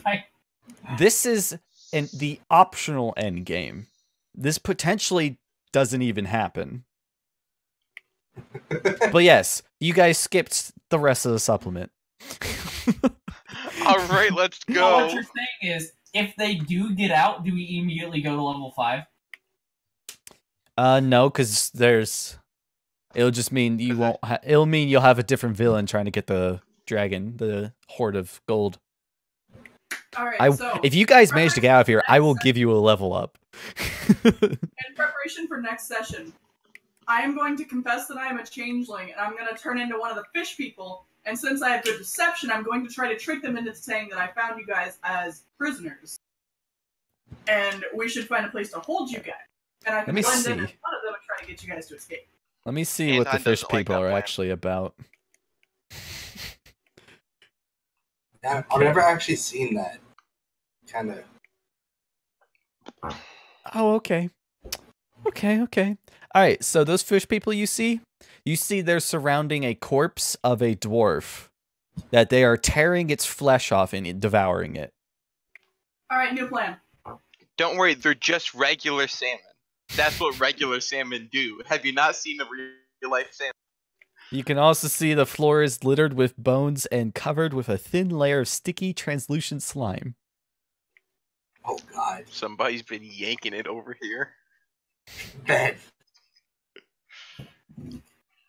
This is the optional end game. This potentially doesn't even happen. But yes, you guys skipped the rest of the supplement. All right, let's You know, what go. you're saying is, if they do get out, do we immediately go to level 5? No, because it'll just mean you won't. It'll mean you'll have a different villain trying to get the dragon, the horde of gold. Alright, so If you guys manage to get out of here, I will give you a level up. in preparation for next session, I am going to confess that I am a changeling, and I'm going to turn into one of the fish people. And since I have good deception, I'm going to try to trick them into saying that I found you guys as prisoners, and we should find a place to hold you guys. And I can Let me blend in see. in front of them and try to get you guys to escape. Let me see what the Anton fish doesn't like people that are plan. actually about. I've never actually seen that. Kind of. Oh, okay. Okay, okay. All right, so those fish people you see they're surrounding a corpse of a dwarf that they are tearing its flesh off and devouring it. All right, new plan. Don't worry, they're just regular salmon. That's what regular salmon do. Have you not seen a real life salmon? You can also see the floor is littered with bones and covered with a thin layer of sticky, translucent slime. Oh God. Somebody's been yanking it over here. Ben.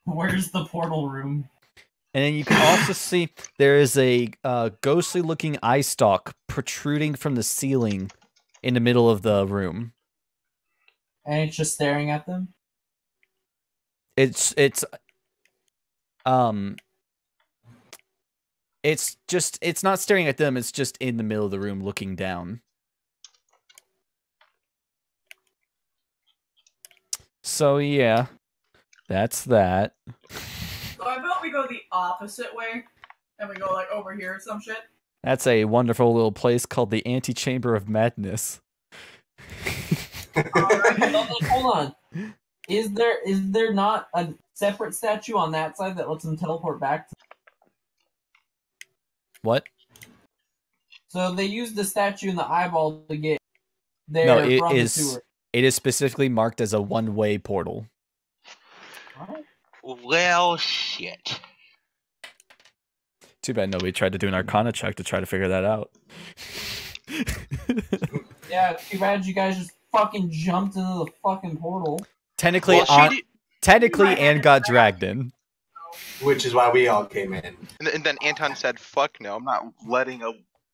Where's the portal room? And then you can also see there is a ghostly-looking eye stalk protruding from the ceiling in the middle of the room. And it's just staring at them? It's not staring at them, it's just in the middle of the room looking down. So yeah, that's that. So I bet we go the opposite way, and we go like over here or some shit. That's a wonderful little place called the Antechamber of Madness. Hold on. Is there not a separate statue on that side that lets them teleport back? What? So they used the statue in the eyeball to get there No, from the sewer. it is specifically marked as a one-way portal. Well, shit. Too bad nobody tried to do an Arcana check to try to figure that out. Yeah, too bad you guys just fucking jumped into the fucking portal. Technically, Anne got dragged in. Which is why we all came in. And then Anton said, "Fuck no, I'm not letting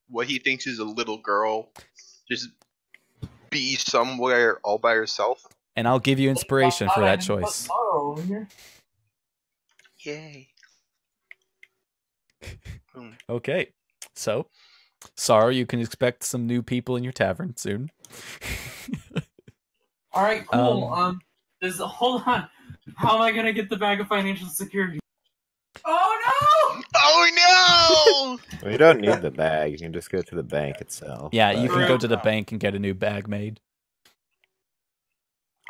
what he thinks is a little girl just be somewhere all by herself." And I'll give you inspiration for that choice. Over here. Yay. Okay, so Sorrow, you can expect some new people in your tavern soon. All right, cool. Hold on. How am I gonna get the bag of financial security? Oh no! Oh no! Well, you don't need the bag. You can just go to the bank itself. Yeah, you can But- go to the bank and get a new bag made.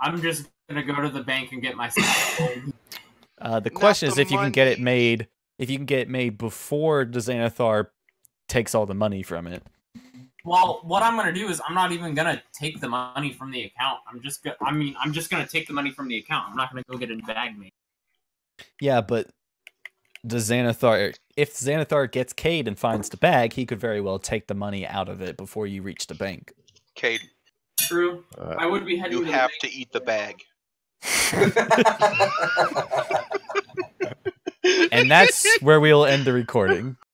I'm just gonna go to the bank and get myself gold. The question is the if you can get it money. made. If you can get it made before the Xanathar takes all the money from it. Well, what I'm gonna do is I'm not even gonna take the money from the account. I'm just gonna take the money from the account. I'm not gonna go get a bag made. Yeah, but the Xanathar, if Xanathar gets Cade and finds the bag, he could very well take the money out of it before you reach the bank. Cade, True. I would be heading you to the have bank. to eat the bag. And that's where we'll end the recording.